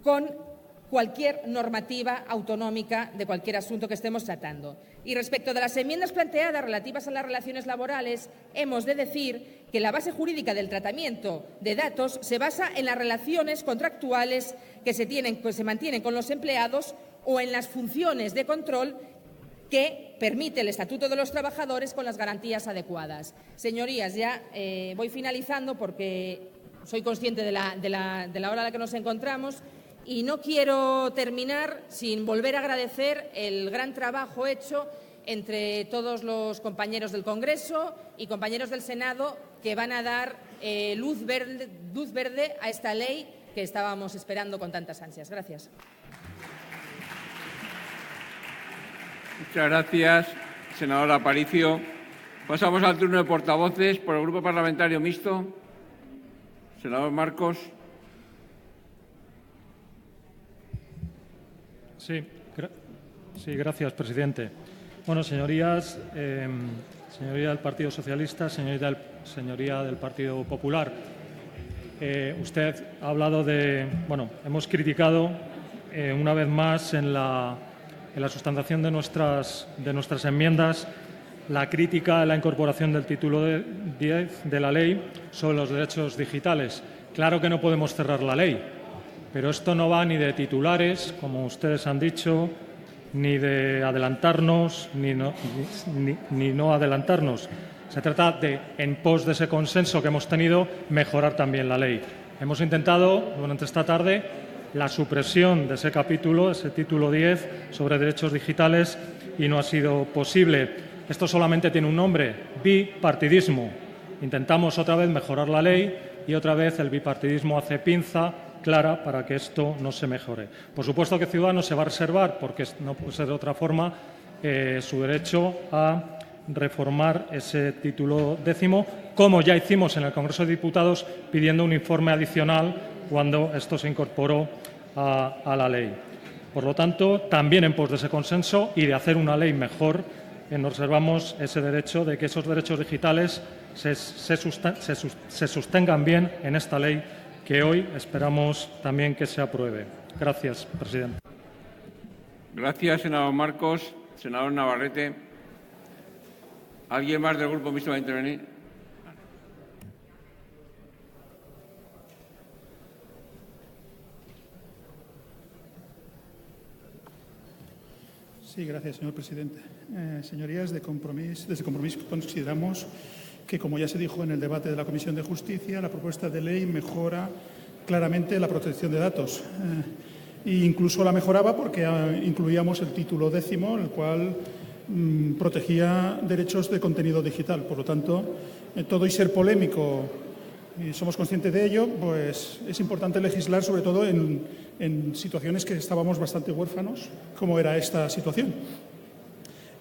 con cualquier normativa autonómica de cualquier asunto que estemos tratando. Y respecto de las enmiendas planteadas relativas a las relaciones laborales, hemos de decir que la base jurídica del tratamiento de datos se basa en las relaciones contractuales que se mantienen con los empleados o en las funciones de control que permite el Estatuto de los Trabajadores con las garantías adecuadas. Señorías, ya voy finalizando porque soy consciente de la hora a la que nos encontramos y no quiero terminar sin volver a agradecer el gran trabajo hecho entre todos los compañeros del Congreso y compañeros del Senado que van a dar luz verde a esta ley que estábamos esperando con tantas ansias. Gracias. Muchas gracias, senadora Aparicio. Pasamos al turno de portavoces por el Grupo Parlamentario Mixto. Senador Marcos. Sí, gracias, presidente. Bueno, señorías, señoría del Partido Socialista, señoría del Partido Popular, usted ha hablado de, bueno, hemos criticado una vez más en la sustentación de nuestras enmiendas la crítica a la incorporación del título 10 de la ley sobre los derechos digitales. Claro que no podemos cerrar la ley, pero esto no va ni de titulares, como ustedes han dicho, ni de adelantarnos, ni no adelantarnos. Se trata de, en pos de ese consenso que hemos tenido, mejorar también la ley. Hemos intentado, durante esta tarde, la supresión de ese capítulo, ese título 10 sobre derechos digitales, y no ha sido posible. Esto solamente tiene un nombre: bipartidismo. Intentamos otra vez mejorar la ley y otra vez el bipartidismo hace pinza clara para que esto no se mejore. Por supuesto que Ciudadanos se va a reservar, porque no puede ser de otra forma, su derecho a reformar ese título 10, como ya hicimos en el Congreso de Diputados pidiendo un informe adicional cuando esto se incorporó a la ley. Por lo tanto, también en pos de ese consenso y de hacer una ley mejor, nos reservamos ese derecho de que esos derechos digitales se sostengan bien en esta ley que hoy esperamos también que se apruebe. Gracias, presidente. Gracias, senador Marcos. Senador Navarrete. ¿Alguien más del Grupo Mixto va a intervenir? Sí, gracias, señor presidente. Señorías, desde Compromís consideramos que, como ya se dijo en el debate de la Comisión de Justicia, la propuesta de ley mejora claramente la protección de datos. E incluso la mejoraba porque incluíamos el título 10, el cual protegía derechos de contenido digital. Por lo tanto, todo y ser polémico, y somos conscientes de ello, pues es importante legislar, sobre todo en situaciones que estábamos bastante huérfanos, como era esta situación.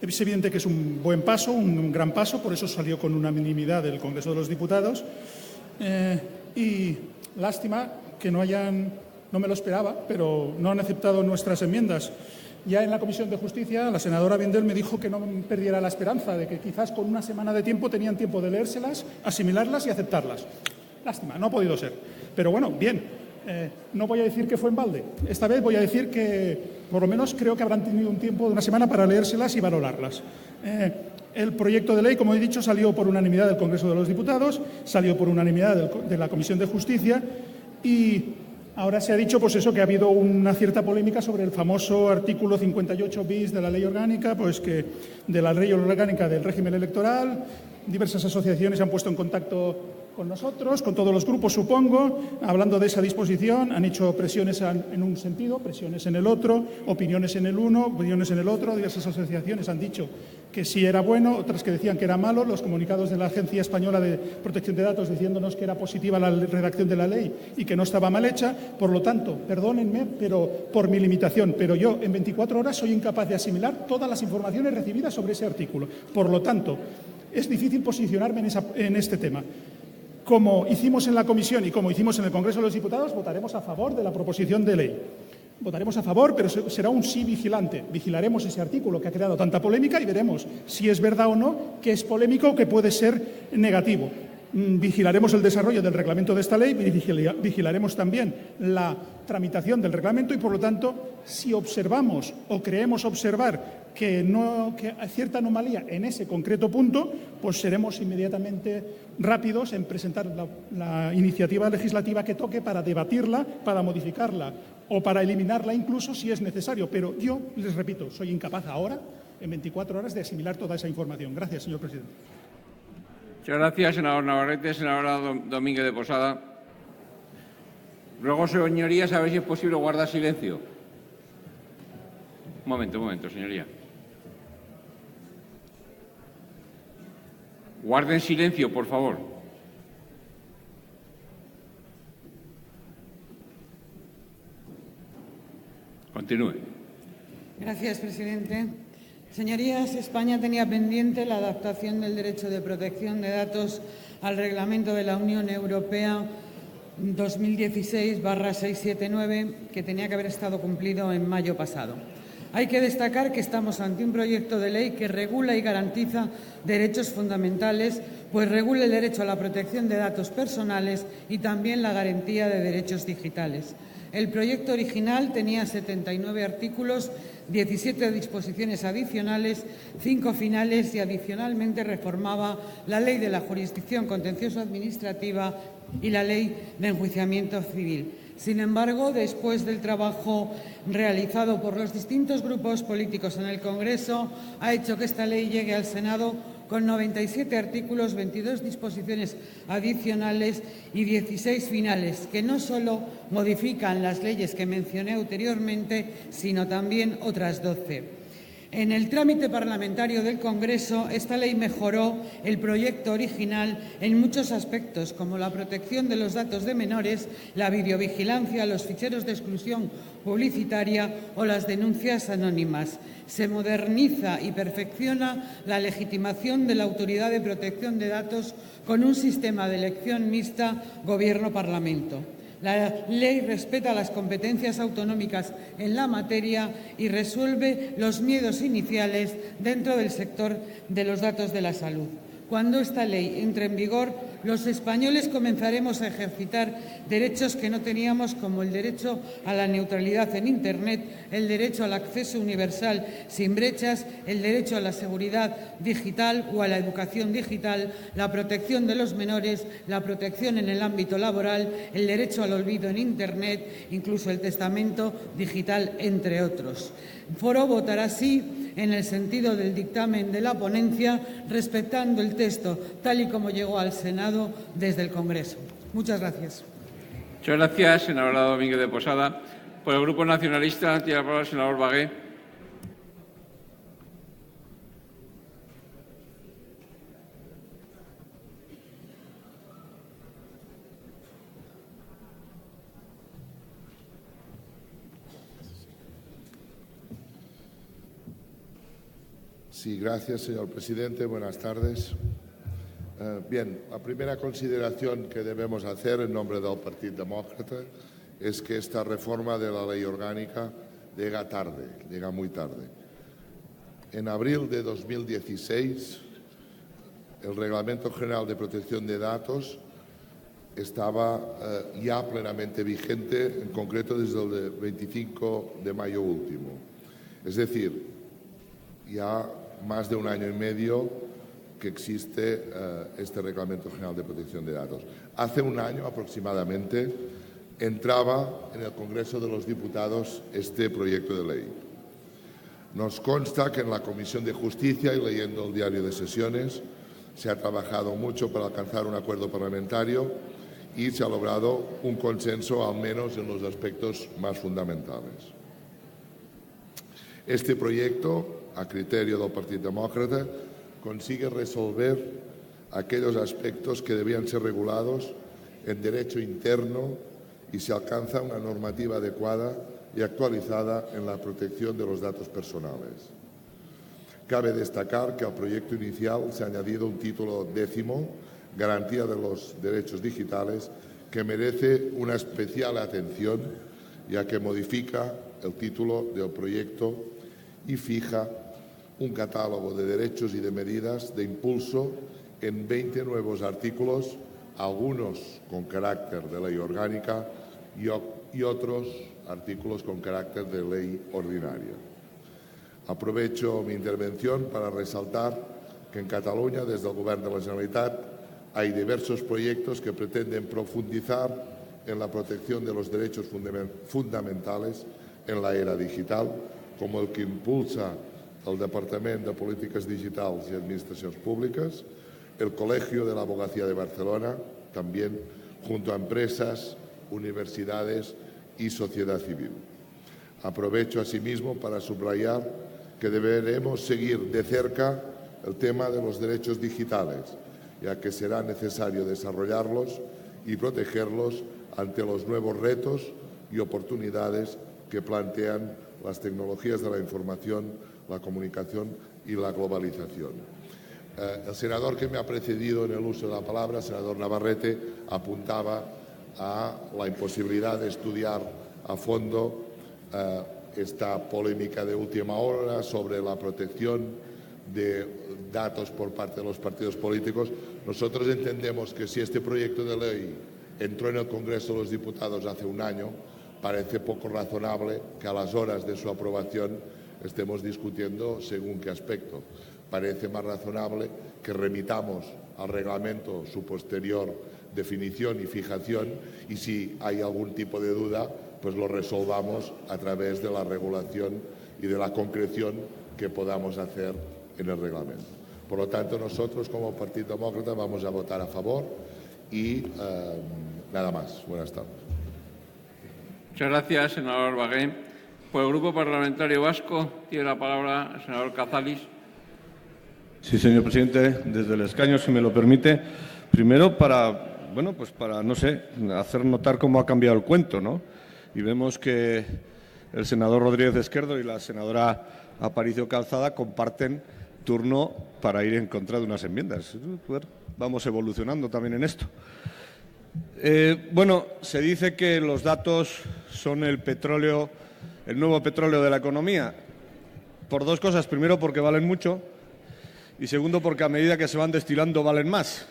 Es evidente que es un buen paso, un gran paso, por eso salió con unanimidad del Congreso de los Diputados. Y lástima que no me lo esperaba, pero no han aceptado nuestras enmiendas. Ya en la Comisión de Justicia, la senadora Vendel me dijo que no perdiera la esperanza de que quizás con una semana de tiempo tenían tiempo de leérselas, asimilarlas y aceptarlas. Lástima, no ha podido ser. Pero bueno, bien. No voy a decir que fue en balde. Esta vez voy a decir que, por lo menos, creo que habrán tenido un tiempo de una semana para leérselas y valorarlas. El proyecto de ley, como he dicho, salió por unanimidad del Congreso de los Diputados, salió por unanimidad de la Comisión de Justicia y ahora se ha dicho, pues eso, que ha habido una cierta polémica sobre el famoso artículo 58 bis de la Ley Orgánica, pues que de la Ley Orgánica del régimen electoral. Diversas asociaciones se han puesto en contacto con nosotros, con todos los grupos, supongo, hablando de esa disposición. Han hecho presiones en un sentido, presiones en el otro, opiniones en el uno, opiniones en el otro. Diversas asociaciones han dicho que sí era bueno, otras que decían que era malo. Los comunicados de la Agencia Española de Protección de Datos diciéndonos que era positiva la redacción de la ley y que no estaba mal hecha. Por lo tanto, perdónenme por mi limitación, pero yo en 24 horas soy incapaz de asimilar todas las informaciones recibidas sobre ese artículo. Por lo tanto, es difícil posicionarme en este tema. Como hicimos en la Comisión y como hicimos en el Congreso de los Diputados, votaremos a favor de la proposición de ley. Votaremos a favor, pero será un sí vigilante. Vigilaremos ese artículo que ha creado tanta polémica y veremos si es verdad o no que es polémico o que puede ser negativo. Vigilaremos el desarrollo del reglamento de esta ley, vigilaremos también la tramitación del reglamento y, por lo tanto, si observamos o creemos observar que hay cierta anomalía en ese concreto punto, pues seremos inmediatamente rápidos en presentar la iniciativa legislativa que toque para debatirla, para modificarla o para eliminarla incluso si es necesario. Pero yo, les repito, soy incapaz ahora, en 24 horas, de asimilar toda esa información. Gracias, señor presidente. Muchas gracias, senador Navarrete. Senadora Domínguez de Posada. Ruego, señorías, a ver si es posible guardar silencio. Un momento, señoría. Guarden silencio, por favor. Continúe. Gracias, presidente. Señorías, España tenía pendiente la adaptación del derecho de protección de datos al Reglamento de la Unión Europea 2016/679, que tenía que haber estado cumplido en mayo pasado. Hay que destacar que estamos ante un proyecto de ley que regula y garantiza derechos fundamentales, pues regula el derecho a la protección de datos personales y también la garantía de derechos digitales. El proyecto original tenía 79 artículos, 17 disposiciones adicionales, 5 finales y adicionalmente reformaba la Ley de la Jurisdicción Contencioso-Administrativa y la Ley de Enjuiciamiento Civil. Sin embargo, después del trabajo realizado por los distintos grupos políticos en el Congreso, ha hecho que esta ley llegue al Senado con 97 artículos, 22 disposiciones adicionales y 16 finales, que no solo modifican las leyes que mencioné anteriormente, sino también otras 12. En el trámite parlamentario del Congreso, esta ley mejoró el proyecto original en muchos aspectos, como la protección de los datos de menores, la videovigilancia, los ficheros de exclusión publicitaria o las denuncias anónimas. Se moderniza y perfecciona la legitimación de la Autoridad de Protección de Datos con un sistema de elección mixta Gobierno-Parlamento. La ley respeta las competencias autonómicas en la materia y resuelve los miedos iniciales dentro del sector de los datos de la salud. Cuando esta ley entre en vigor, los españoles comenzaremos a ejercitar derechos que no teníamos, como el derecho a la neutralidad en Internet, el derecho al acceso universal sin brechas, el derecho a la seguridad digital o a la educación digital, la protección de los menores, la protección en el ámbito laboral, el derecho al olvido en Internet, incluso el testamento digital, entre otros. El foro votará sí en el sentido del dictamen de la ponencia, respetando el texto tal y como llegó al Senado desde el Congreso. Muchas gracias. Muchas gracias, senadora Domínguez de Posada. Por el Grupo Nacionalista, tiene la palabra el senador Bagué. Sí, gracias, señor presidente. Buenas tardes. Bien, la primera consideración que debemos hacer en nombre del Partido Demócrata es que esta reforma de la ley orgánica llega tarde, llega muy tarde. En abril de 2016, el Reglamento General de Protección de Datos estaba ya plenamente vigente, en concreto desde el 25 de mayo último. Es decir, ya más de un año y medio que existe este Reglamento General de Protección de Datos. Hace un año aproximadamente entraba en el Congreso de los Diputados este proyecto de ley. Nos consta que en la Comisión de Justicia, y leyendo el diario de sesiones, se ha trabajado mucho para alcanzar un acuerdo parlamentario y se ha logrado un consenso, al menos en los aspectos más fundamentales. Este proyecto, a criterio del Partido Demócrata, consigue resolver aquellos aspectos que debían ser regulados en derecho interno y se alcanza una normativa adecuada y actualizada en la protección de los datos personales. Cabe destacar que al proyecto inicial se ha añadido un título 10º, Garantía de los Derechos Digitales, que merece una especial atención, ya que modifica el título del proyecto y fija un catálogo de derechos y de medidas de impulso en 20 nuevos artículos, algunos con carácter de ley orgánica y otros artículos con carácter de ley ordinaria. Aprovecho mi intervención para resaltar que en Cataluña, desde el Govern de la Generalitat, hay diversos proyectos que pretenden profundizar en la protección de los derechos fundamentales en la era digital, como el que impulsa el Departamento de Políticas Digitales y Administraciones Públicas, el Colegio de la Abogacía de Barcelona, también junto a empresas, universidades y sociedad civil. Aprovecho asimismo para subrayar que deberemos seguir de cerca el tema de los derechos digitales, ya que será necesario desarrollarlos y protegerlos ante los nuevos retos y oportunidades que plantean las tecnologías de la información, la comunicación y la globalización. El senador que me ha precedido en el uso de la palabra, el senador Navarrete, apuntaba a la imposibilidad de estudiar a fondo esta polémica de última hora sobre la protección de datos por parte de los partidos políticos. Nosotros entendemos que si este proyecto de ley entró en el Congreso de los Diputados hace un año, parece poco razonable que a las horas de su aprobación estemos discutiendo según qué aspecto. Parece más razonable que remitamos al reglamento su posterior definición y fijación y si hay algún tipo de duda, pues lo resolvamos a través de la regulación y de la concreción que podamos hacer en el reglamento. Por lo tanto, nosotros como Partido Demócrata vamos a votar a favor y nada más. Buenas tardes. Muchas gracias, senador Bagué. Por el Grupo Parlamentario Vasco tiene la palabra el senador Cazalis. Sí, señor presidente, desde el escaño, si me lo permite, primero para, no sé, hacer notar cómo ha cambiado el cuento, ¿no? Y vemos que el senador Rodríguez Esquerdo y la senadora Aparicio Calzada comparten turno para ir en contra de unas enmiendas. Bueno, vamos evolucionando también en esto. Se dice que los datos son el petróleo, el nuevo petróleo de la economía, por dos cosas. Primero, porque valen mucho y segundo, porque a medida que se van destilando valen más.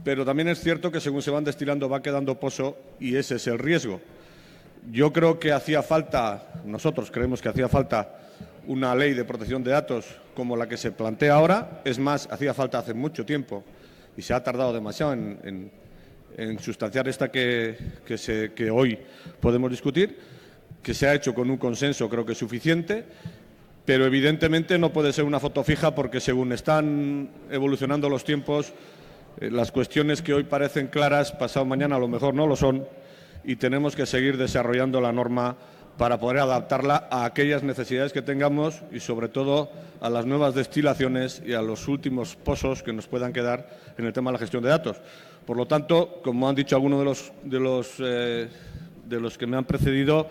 Pero también es cierto que según se van destilando va quedando pozo y ese es el riesgo. Yo creo que nosotros creemos que hacía falta una ley de protección de datos como la que se plantea ahora. Es más, hacía falta hace mucho tiempo y se ha tardado demasiado en sustanciar esta que hoy podemos discutir, que se ha hecho con un consenso creo que suficiente, pero evidentemente no puede ser una foto fija porque según están evolucionando los tiempos, las cuestiones que hoy parecen claras, pasado mañana a lo mejor no lo son y tenemos que seguir desarrollando la norma para poder adaptarla a aquellas necesidades que tengamos y, sobre todo, a las nuevas destilaciones y a los últimos pozos que nos puedan quedar en el tema de la gestión de datos. Por lo tanto, como han dicho algunos de los que me han precedido,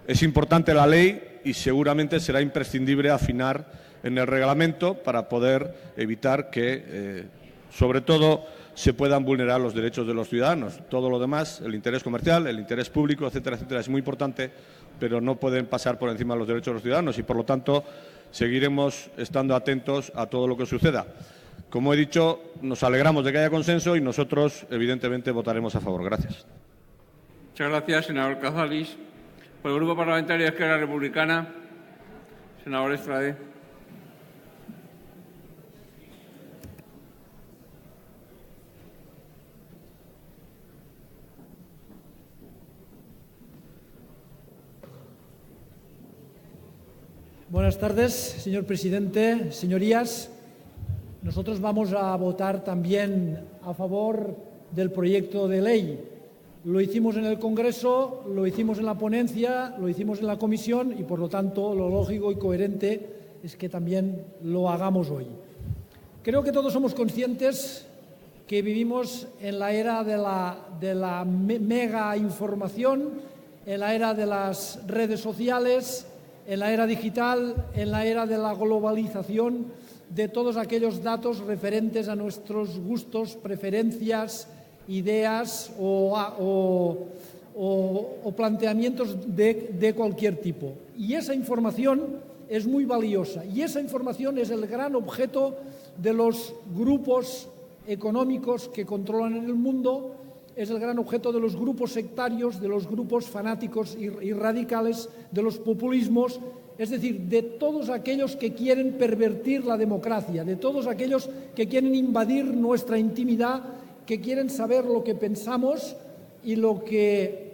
es importante la ley y seguramente será imprescindible afinar en el reglamento para poder evitar que, sobre todo, se puedan vulnerar los derechos de los ciudadanos. Todo lo demás, el interés comercial, el interés público, etcétera, etcétera, es muy importante, pero no pueden pasar por encima de los derechos de los ciudadanos y, por lo tanto, seguiremos estando atentos a todo lo que suceda. Como he dicho, nos alegramos de que haya consenso y nosotros, evidentemente, votaremos a favor. Gracias. Muchas gracias, senador Cazalis. Por el Grupo Parlamentario de Esquerra Republicana, senador Estrade. Buenas tardes, señor presidente. Señorías, nosotros vamos a votar también a favor del proyecto de ley. Lo hicimos en el Congreso, lo hicimos en la ponencia, lo hicimos en la comisión y, por lo tanto, lo lógico y coherente es que también lo hagamos hoy. Creo que todos somos conscientes que vivimos en la era de la mega información, en la era de las redes sociales, en la era digital, en la era de la globalización, de todos aquellos datos referentes a nuestros gustos, preferencias, ideas o planteamientos de cualquier tipo. Y esa información es muy valiosa y esa información es el gran objeto de los grupos económicos que controlan en el mundo, es el gran objeto de los grupos sectarios, de los grupos fanáticos y radicales, de los populismos, es decir, de todos aquellos que quieren pervertir la democracia, de todos aquellos que quieren invadir nuestra intimidad, que quieren saber lo que pensamos y lo que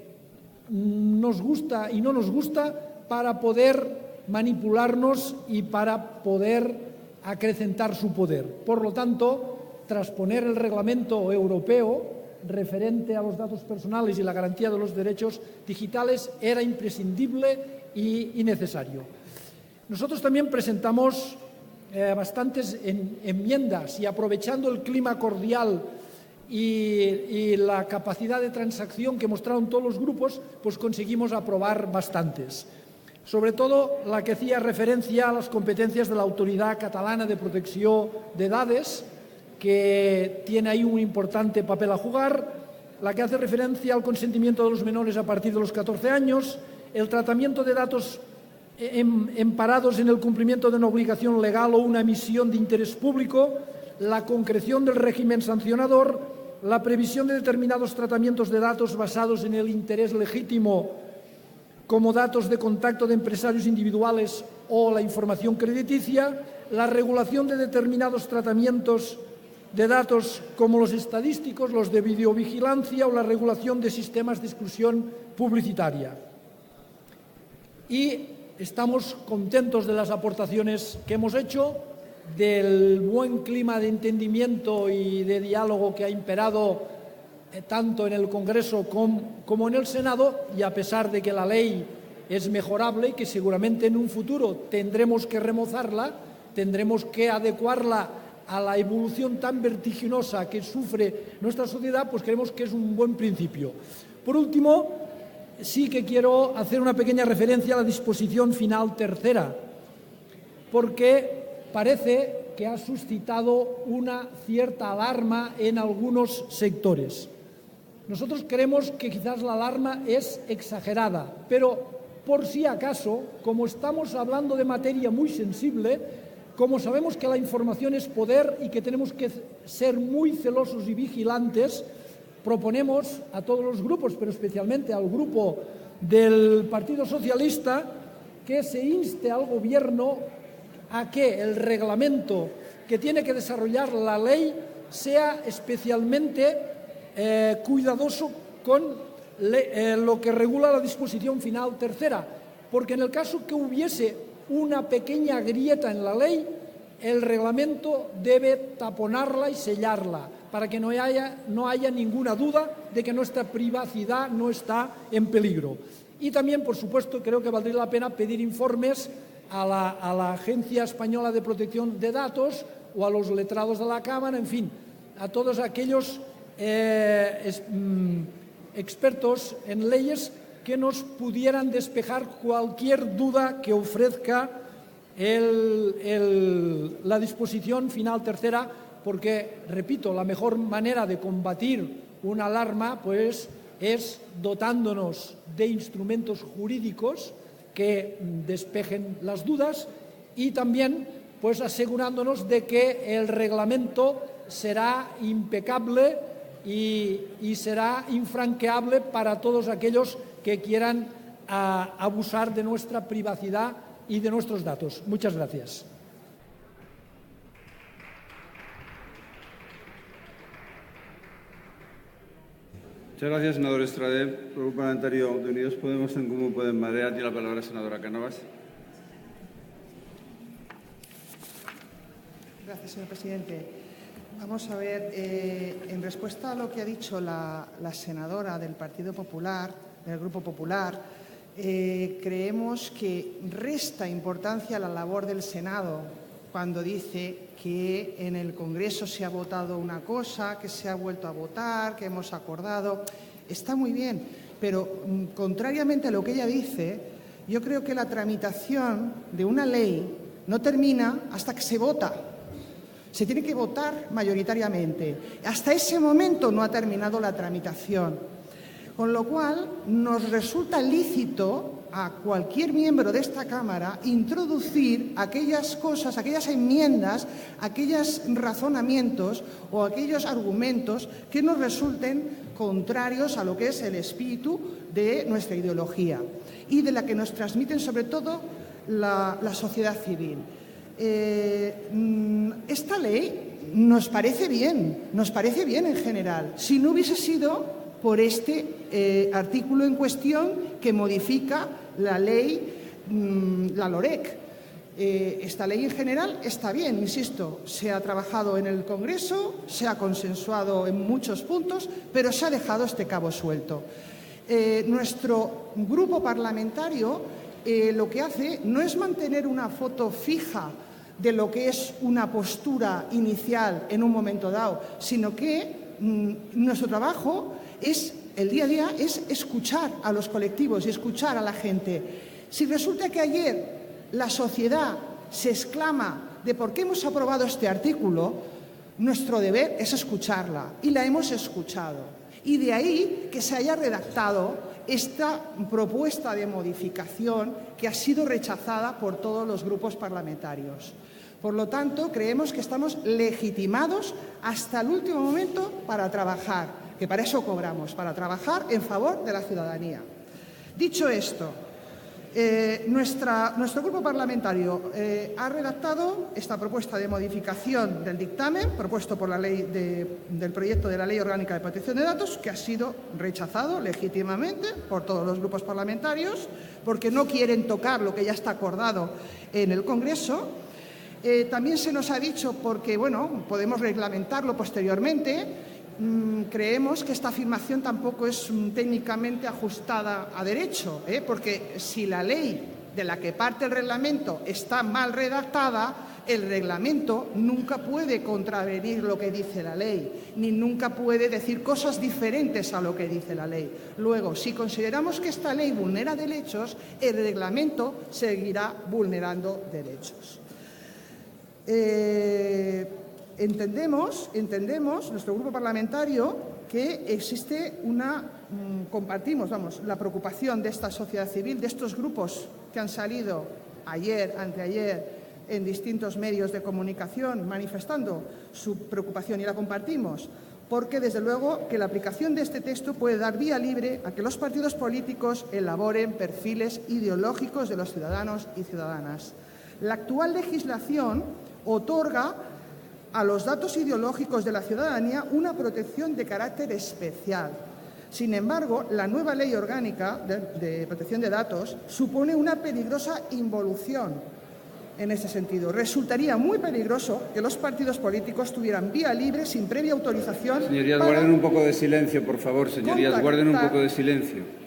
nos gusta y no nos gusta para poder manipularnos y para poder acrecentar su poder. Por lo tanto, trasponer el reglamento europeo referente a los datos personales y la garantía de los derechos digitales era imprescindible y necesario. Nosotros también presentamos bastantes enmiendas y, aprovechando el clima cordial y la capacidad de transacción que mostraron todos los grupos, pues conseguimos aprobar bastantes. Sobre todo la que hacía referencia a las competencias de la Autoridad Catalana de Protecció de Dades, que tiene ahí un importante papel a jugar, la que hace referencia al consentimiento de los menores a partir de los 14 años, el tratamiento de datos emparados en el cumplimiento de una obligación legal o una misión de interés público, la concreción del régimen sancionador, la previsión de determinados tratamientos de datos basados en el interés legítimo, como datos de contacto de empresarios individuales o la información crediticia, la regulación de determinados tratamientos de datos como los estadísticos, los de videovigilancia o la regulación de sistemas de exclusión publicitaria. Y estamos contentos de las aportaciones que hemos hecho, del buen clima de entendimiento y de diálogo que ha imperado tanto en el Congreso como en el Senado, y a pesar de que la ley es mejorable y que seguramente en un futuro tendremos que remozarla, tendremos que adecuarla a la evolución tan vertiginosa que sufre nuestra sociedad, pues creemos que es un buen principio. Por último, sí que quiero hacer una pequeña referencia a la disposición final tercera, porque parece que ha suscitado una cierta alarma en algunos sectores. Nosotros creemos que quizás la alarma es exagerada, pero por si acaso, como estamos hablando de materia muy sensible, como sabemos que la información es poder y que tenemos que ser muy celosos y vigilantes, proponemos a todos los grupos, pero especialmente al grupo del Partido Socialista, que se inste al Gobierno a que el reglamento que tiene que desarrollar la ley sea especialmente cuidadoso con lo que regula la disposición final tercera, porque en el caso que hubiese una pequeña grieta en la ley, el reglamento debe taponarla y sellarla para que no haya ninguna duda de que nuestra privacidad no está en peligro. Y también, por supuesto, creo que valdría la pena pedir informes a la Agencia Española de Protección de Datos o a los letrados de la Cámara, en fin, a todos aquellos expertos en leyes que nos pudieran despejar cualquier duda que ofrezca la disposición final tercera, porque, repito, la mejor manera de combatir una alarma pues, es dotándonos de instrumentos jurídicos que despejen las dudas y también pues, asegurándonos de que el reglamento será impecable y será infranqueable para todos aquellos que quieran abusar de nuestra privacidad y de nuestros datos. Muchas gracias. Muchas gracias, senador Estrade. Por el Grupo Parlamentario de Unidos Podemos, en Comú Podem Madrid, tiene la palabra senadora Cánovas. Gracias, señor presidente. Vamos a ver, en respuesta a lo que ha dicho la senadora del Partido Popular, del Grupo Popular, creemos que resta importancia a la labor del Senado cuando dice que en el Congreso se ha votado una cosa, que se ha vuelto a votar, que hemos acordado. Está muy bien, pero contrariamente a lo que ella dice, yo creo que la tramitación de una ley no termina hasta que se vota. Se tiene que votar mayoritariamente. Hasta ese momento no ha terminado la tramitación. Con lo cual, nos resulta lícito a cualquier miembro de esta Cámara introducir aquellas cosas, aquellas enmiendas, aquellos razonamientos o aquellos argumentos que nos resulten contrarios a lo que es el espíritu de nuestra ideología y de la que nos transmiten sobre todo la sociedad civil. Esta ley nos parece bien en general, si no hubiese sido por este artículo en cuestión que modifica la ley, la LOREC. Esta ley en general está bien, insisto, se ha trabajado en el Congreso, se ha consensuado en muchos puntos, pero se ha dejado este cabo suelto. Nuestro grupo parlamentario lo que hace no es mantener una foto fija de lo que es una postura inicial en un momento dado, sino que nuestro trabajo es, el día a día, es escuchar a los colectivos y escuchar a la gente. Si resulta que ayer la sociedad se exclama de por qué hemos aprobado este artículo, nuestro deber es escucharla, y la hemos escuchado. Y de ahí que se haya redactado esta propuesta de modificación que ha sido rechazada por todos los grupos parlamentarios. Por lo tanto, creemos que estamos legitimados hasta el último momento para trabajar, que para eso cobramos, para trabajar en favor de la ciudadanía. Dicho esto, nuestro grupo parlamentario ha redactado esta propuesta de modificación del dictamen propuesto por la ley del proyecto de la Ley Orgánica de Protección de Datos, que ha sido rechazado legítimamente por todos los grupos parlamentarios porque no quieren tocar lo que ya está acordado en el Congreso. También se nos ha dicho, porque bueno, podemos reglamentarlo posteriormente, creemos que esta afirmación tampoco es técnicamente ajustada a derecho, porque si la ley de la que parte el reglamento está mal redactada, el reglamento nunca puede contravenir lo que dice la ley, ni nunca puede decir cosas diferentes a lo que dice la ley. Luego, si consideramos que esta ley vulnera derechos, el reglamento seguirá vulnerando derechos. Entendemos, nuestro grupo parlamentario, que existe compartimos, la preocupación de esta sociedad civil, de estos grupos que han salido ayer, anteayer, en distintos medios de comunicación manifestando su preocupación, y la compartimos, porque desde luego que la aplicación de este texto puede dar vía libre a que los partidos políticos elaboren perfiles ideológicos de los ciudadanos y ciudadanas. La actual legislación otorga a los datos ideológicos de la ciudadanía una protección de carácter especial. Sin embargo, la nueva Ley Orgánica de Protección de Datos supone una peligrosa involución en ese sentido. Resultaría muy peligroso que los partidos políticos tuvieran vía libre sin previa autorización. Señorías, guarden un poco de silencio, por favor. Señorías, guarden un poco de silencio.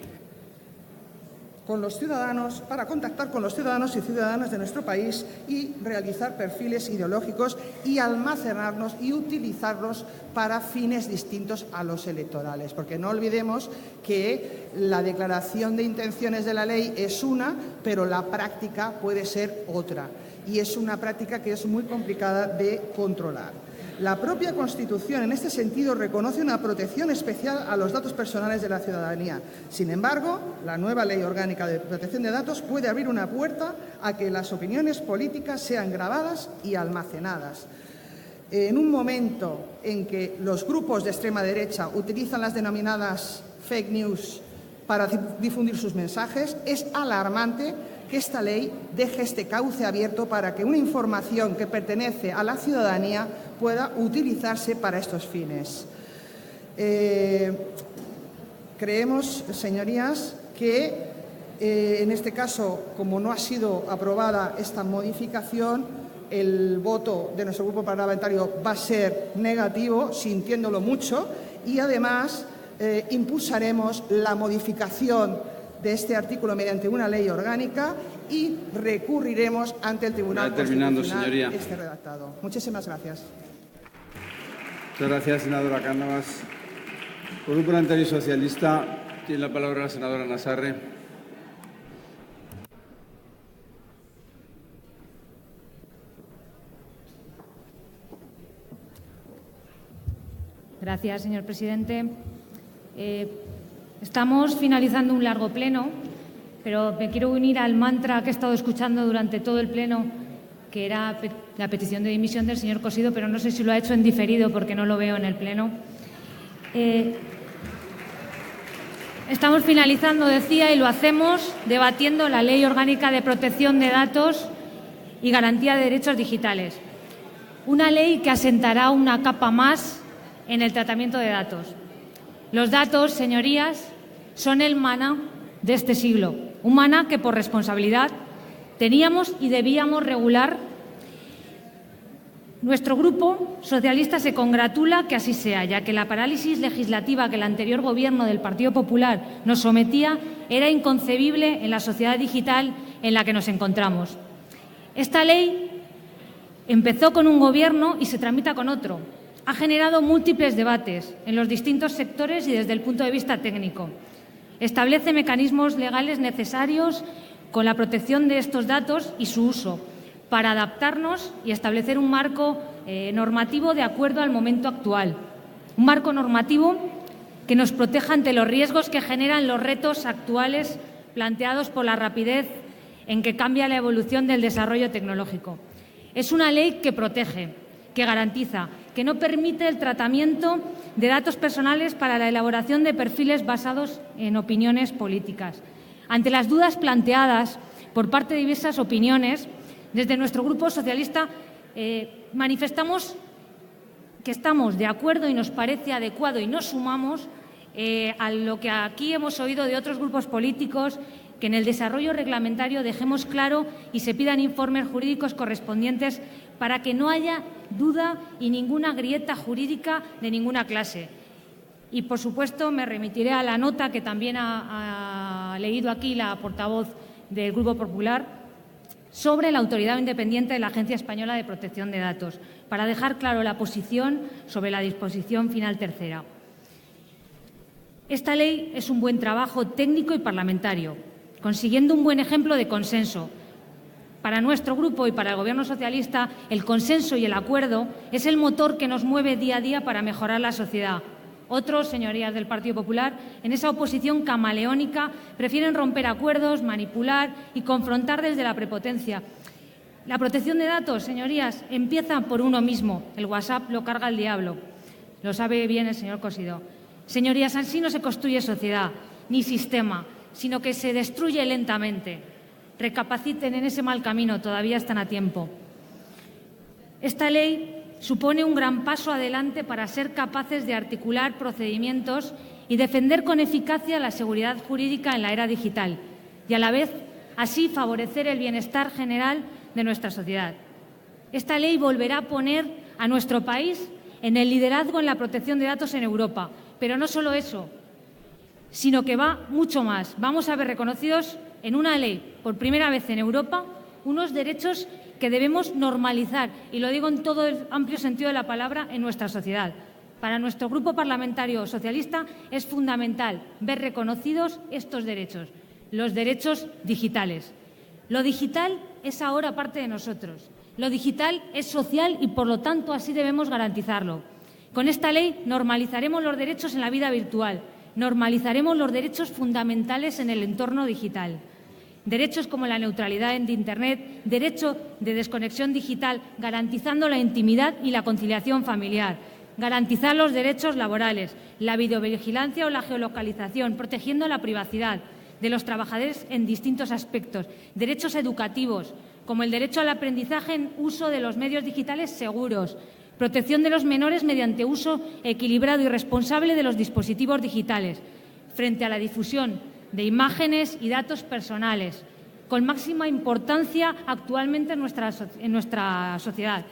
Con los ciudadanos, para contactar con los ciudadanos y ciudadanas de nuestro país y realizar perfiles ideológicos y almacenarlos y utilizarlos para fines distintos a los electorales. Porque no olvidemos que la declaración de intenciones de la ley es una, pero la práctica puede ser otra. Y es una práctica que es muy complicada de controlar. La propia Constitución, en este sentido, reconoce una protección especial a los datos personales de la ciudadanía. Sin embargo, la nueva Ley Orgánica de Protección de Datos puede abrir una puerta a que las opiniones políticas sean grabadas y almacenadas. En un momento en que los grupos de extrema derecha utilizan las denominadas fake news para difundir sus mensajes, es alarmante que esta ley deje este cauce abierto para que una información que pertenece a la ciudadanía pueda utilizarse para estos fines. Creemos, señorías, que en este caso, como no ha sido aprobada esta modificación, el voto de nuestro grupo parlamentario va a ser negativo, sintiéndolo mucho, y además impulsaremos la modificación de este artículo mediante una ley orgánica y recurriremos ante el Tribunal Constitucional este redactado. Muchísimas gracias. Muchas gracias, senadora Cánovas. Por el Grupo Parlamentario Socialista tiene la palabra la senadora Nassarre. Gracias, señor presidente. Estamos finalizando un largo pleno pero me quiero unir al mantra que he estado escuchando durante todo el Pleno, que era la petición de dimisión del señor Cosidó, pero no sé si lo ha hecho en diferido porque no lo veo en el Pleno. Estamos finalizando, decía, y lo hacemos debatiendo la Ley Orgánica de Protección de Datos y Garantía de Derechos Digitales. Una ley que asentará una capa más en el tratamiento de datos. Los datos, señorías, son el maná de este siglo. Un maná que por responsabilidad teníamos y debíamos regular. Nuestro Grupo Socialista se congratula que así sea, ya que la parálisis legislativa que el anterior Gobierno del Partido Popular nos sometía era inconcebible en la sociedad digital en la que nos encontramos. Esta ley empezó con un Gobierno y se tramita con otro. Ha generado múltiples debates en los distintos sectores y desde el punto de vista técnico. Establece mecanismos legales necesarios con la protección de estos datos y su uso, para adaptarnos y establecer un marco normativo de acuerdo al momento actual. Un marco normativo que nos proteja ante los riesgos que generan los retos actuales planteados por la rapidez en que cambia la evolución del desarrollo tecnológico. Es una ley que protege, que garantiza, que no permite el tratamiento de datos personales para la elaboración de perfiles basados en opiniones políticas. Ante las dudas planteadas por parte de diversas opiniones, desde nuestro Grupo Socialista manifestamos que estamos de acuerdo y nos parece adecuado y nos sumamos a lo que aquí hemos oído de otros grupos políticos, que en el desarrollo reglamentario dejemos claro y se pidan informes jurídicos correspondientes para que no haya duda y ninguna grieta jurídica de ninguna clase. Y, por supuesto, me remitiré a la nota que también ha leído aquí la portavoz del Grupo Popular sobre la Autoridad Independiente de la Agencia Española de Protección de Datos, para dejar claro la posición sobre la disposición final tercera. Esta ley es un buen trabajo técnico y parlamentario, consiguiendo un buen ejemplo de consenso. Para nuestro Grupo y para el Gobierno socialista, el consenso y el acuerdo es el motor que nos mueve día a día para mejorar la sociedad. Otros, señorías del Partido Popular, en esa oposición camaleónica, prefieren romper acuerdos, manipular y confrontar desde la prepotencia. La protección de datos, señorías, empieza por uno mismo. El WhatsApp lo carga el diablo. Lo sabe bien el señor Cosidó. Señorías, así no se construye sociedad ni sistema, sino que se destruye lentamente. Recapaciten en ese mal camino, todavía están a tiempo. Esta ley supone un gran paso adelante para ser capaces de articular procedimientos y defender con eficacia la seguridad jurídica en la era digital y, a la vez, así favorecer el bienestar general de nuestra sociedad. Esta ley volverá a poner a nuestro país en el liderazgo en la protección de datos en Europa. Pero no solo eso, sino que va mucho más. Vamos a ver reconocidos en una ley, por primera vez en Europa, unos derechos que debemos normalizar, y lo digo en todo el amplio sentido de la palabra, en nuestra sociedad. Para nuestro Grupo Parlamentario Socialista es fundamental ver reconocidos estos derechos, los derechos digitales. Lo digital es ahora parte de nosotros. Lo digital es social y, por lo tanto, así debemos garantizarlo. Con esta ley normalizaremos los derechos en la vida virtual, normalizaremos los derechos fundamentales en el entorno digital. Derechos como la neutralidad de Internet, derecho de desconexión digital, garantizando la intimidad y la conciliación familiar, garantizar los derechos laborales, la videovigilancia o la geolocalización, protegiendo la privacidad de los trabajadores en distintos aspectos, derechos educativos, como el derecho al aprendizaje en uso de los medios digitales seguros, protección de los menores mediante uso equilibrado y responsable de los dispositivos digitales, frente a la difusión de imágenes y datos personales, con máxima importancia actualmente en nuestra sociedad.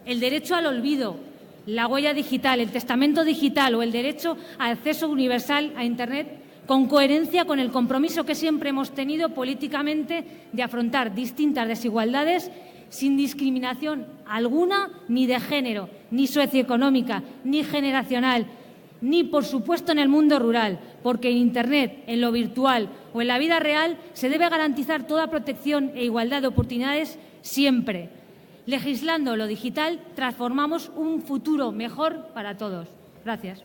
El derecho al olvido, la huella digital, el testamento digital o el derecho al acceso universal a Internet, con coherencia con el compromiso que siempre hemos tenido políticamente de afrontar distintas desigualdades sin discriminación alguna, ni de género, ni socioeconómica, ni generacional, ni, por supuesto, en el mundo rural, porque en Internet, en lo virtual o en la vida real se debe garantizar toda protección e igualdad de oportunidades siempre. Legislando lo digital, transformamos un futuro mejor para todos. Gracias.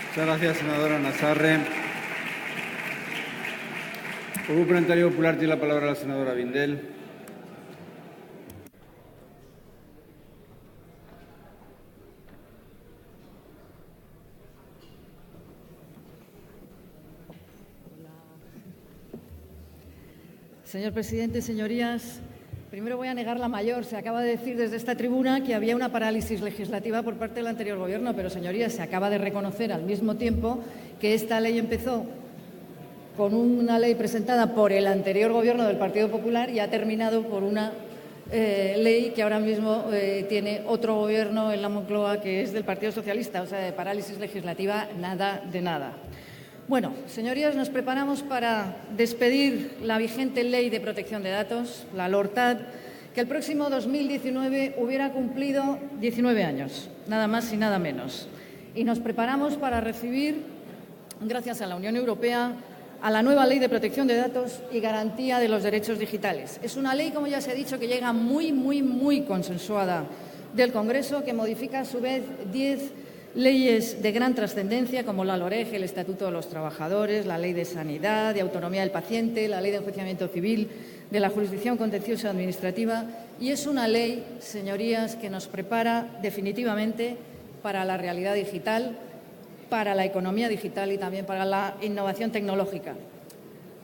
Muchas gracias, senadora Nassarre. Por el Grupo Parlamentario Popular tiene la palabra la senadora Vindel. Señor presidente, señorías, primero voy a negar la mayor. Se acaba de decir desde esta tribuna que había una parálisis legislativa por parte del anterior Gobierno, pero, señorías, se acaba de reconocer al mismo tiempo que esta ley empezó con una ley presentada por el anterior Gobierno del Partido Popular y ha terminado por una ley que ahora mismo tiene otro Gobierno en la Moncloa, que es del Partido Socialista. O sea, de parálisis legislativa, nada de nada. Bueno, señorías, nos preparamos para despedir la vigente Ley de Protección de Datos, la LORTAD, que el próximo 2019 hubiera cumplido 19 años, nada más y nada menos. Y nos preparamos para recibir, gracias a la Unión Europea, a la nueva Ley de Protección de Datos y Garantía de los Derechos Digitales. Es una ley, como ya se ha dicho, que llega muy consensuada del Congreso, que modifica a su vez 10 leyes de gran trascendencia, como la LOREG, el Estatuto de los Trabajadores, la Ley de Sanidad, de Autonomía del Paciente, la Ley de Enjuiciamiento Civil, de la Jurisdicción Contenciosa Administrativa, y es una ley, señorías, que nos prepara definitivamente para la realidad digital, para la economía digital y también para la innovación tecnológica.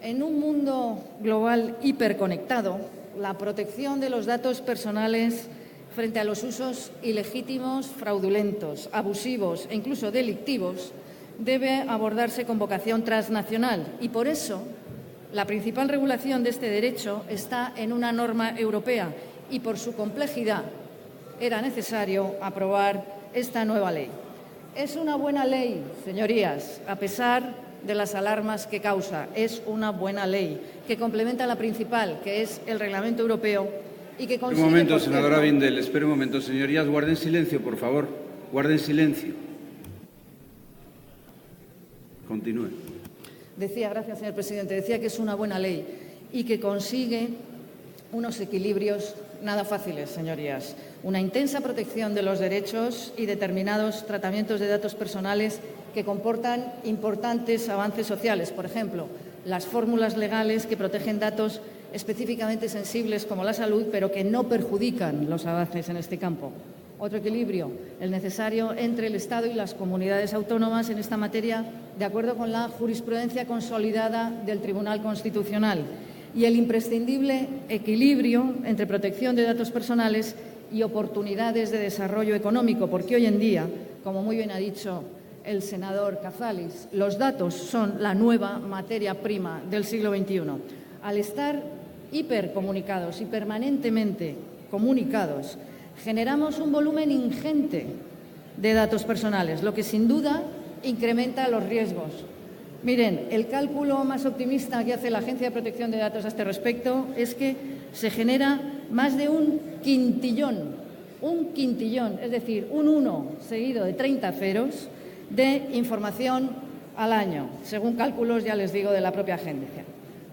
En un mundo global hiperconectado, la protección de los datos personales frente a los usos ilegítimos, fraudulentos, abusivos e incluso delictivos, debe abordarse con vocación transnacional. Y por eso, la principal regulación de este derecho está en una norma europea y, por su complejidad, era necesario aprobar esta nueva ley. Es una buena ley, señorías, a pesar de las alarmas que causa. Es una buena ley que complementa la principal, que es el Reglamento Europeo, y que consigue... Un momento, senadora Vindel, espere un momento. Señorías, guarden silencio, por favor. Guarden silencio. Continúe. Decía, gracias, señor presidente, decía que es una buena ley y que consigue unos equilibrios nada fáciles, señorías. Una intensa protección de los derechos y determinados tratamientos de datos personales que comportan importantes avances sociales. Por ejemplo, las fórmulas legales que protegen datos específicamente sensibles como la salud, pero que no perjudican los avances en este campo. Otro equilibrio, el necesario entre el Estado y las comunidades autónomas en esta materia, de acuerdo con la jurisprudencia consolidada del Tribunal Constitucional, y el imprescindible equilibrio entre protección de datos personales y oportunidades de desarrollo económico, porque hoy en día, como muy bien ha dicho el senador Cazalis, los datos son la nueva materia prima del siglo XXI. Al estar hipercomunicados y permanentemente comunicados, generamos un volumen ingente de datos personales, lo que sin duda incrementa los riesgos. Miren, el cálculo más optimista que hace la Agencia de Protección de Datos a este respecto es que se genera más de un quintillón, es decir, un 1 seguido de 30 ceros de información al año, según cálculos, ya les digo, de la propia agencia.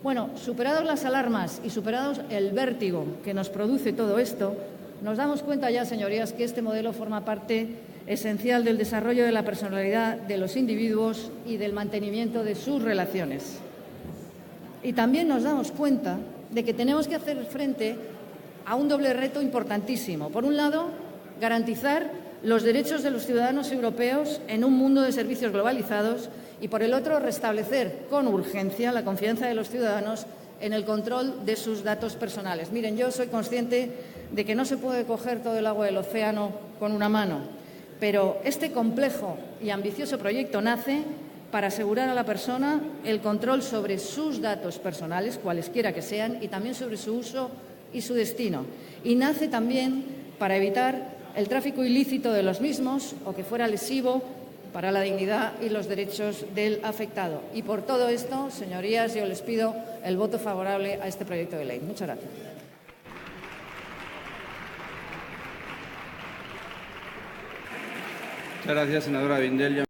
Bueno, superadas las alarmas y superados el vértigo que nos produce todo esto, nos damos cuenta ya, señorías, que este modelo forma parte esencial del desarrollo de la personalidad de los individuos y del mantenimiento de sus relaciones. Y también nos damos cuenta de que tenemos que hacer frente a un doble reto importantísimo. Por un lado, garantizar los derechos de los ciudadanos europeos en un mundo de servicios globalizados y, por el otro, restablecer con urgencia la confianza de los ciudadanos en el control de sus datos personales. Miren, yo soy consciente de que no se puede coger todo el agua del océano con una mano, pero este complejo y ambicioso proyecto nace para asegurar a la persona el control sobre sus datos personales, cualesquiera que sean, y también sobre su uso y su destino. Y nace también para evitar el tráfico ilícito de los mismos o que fuera lesivo para la dignidad y los derechos del afectado. Y por todo esto, señorías, yo les pido el voto favorable a este proyecto de ley. Muchas gracias. Muchas gracias, senadora Vindel.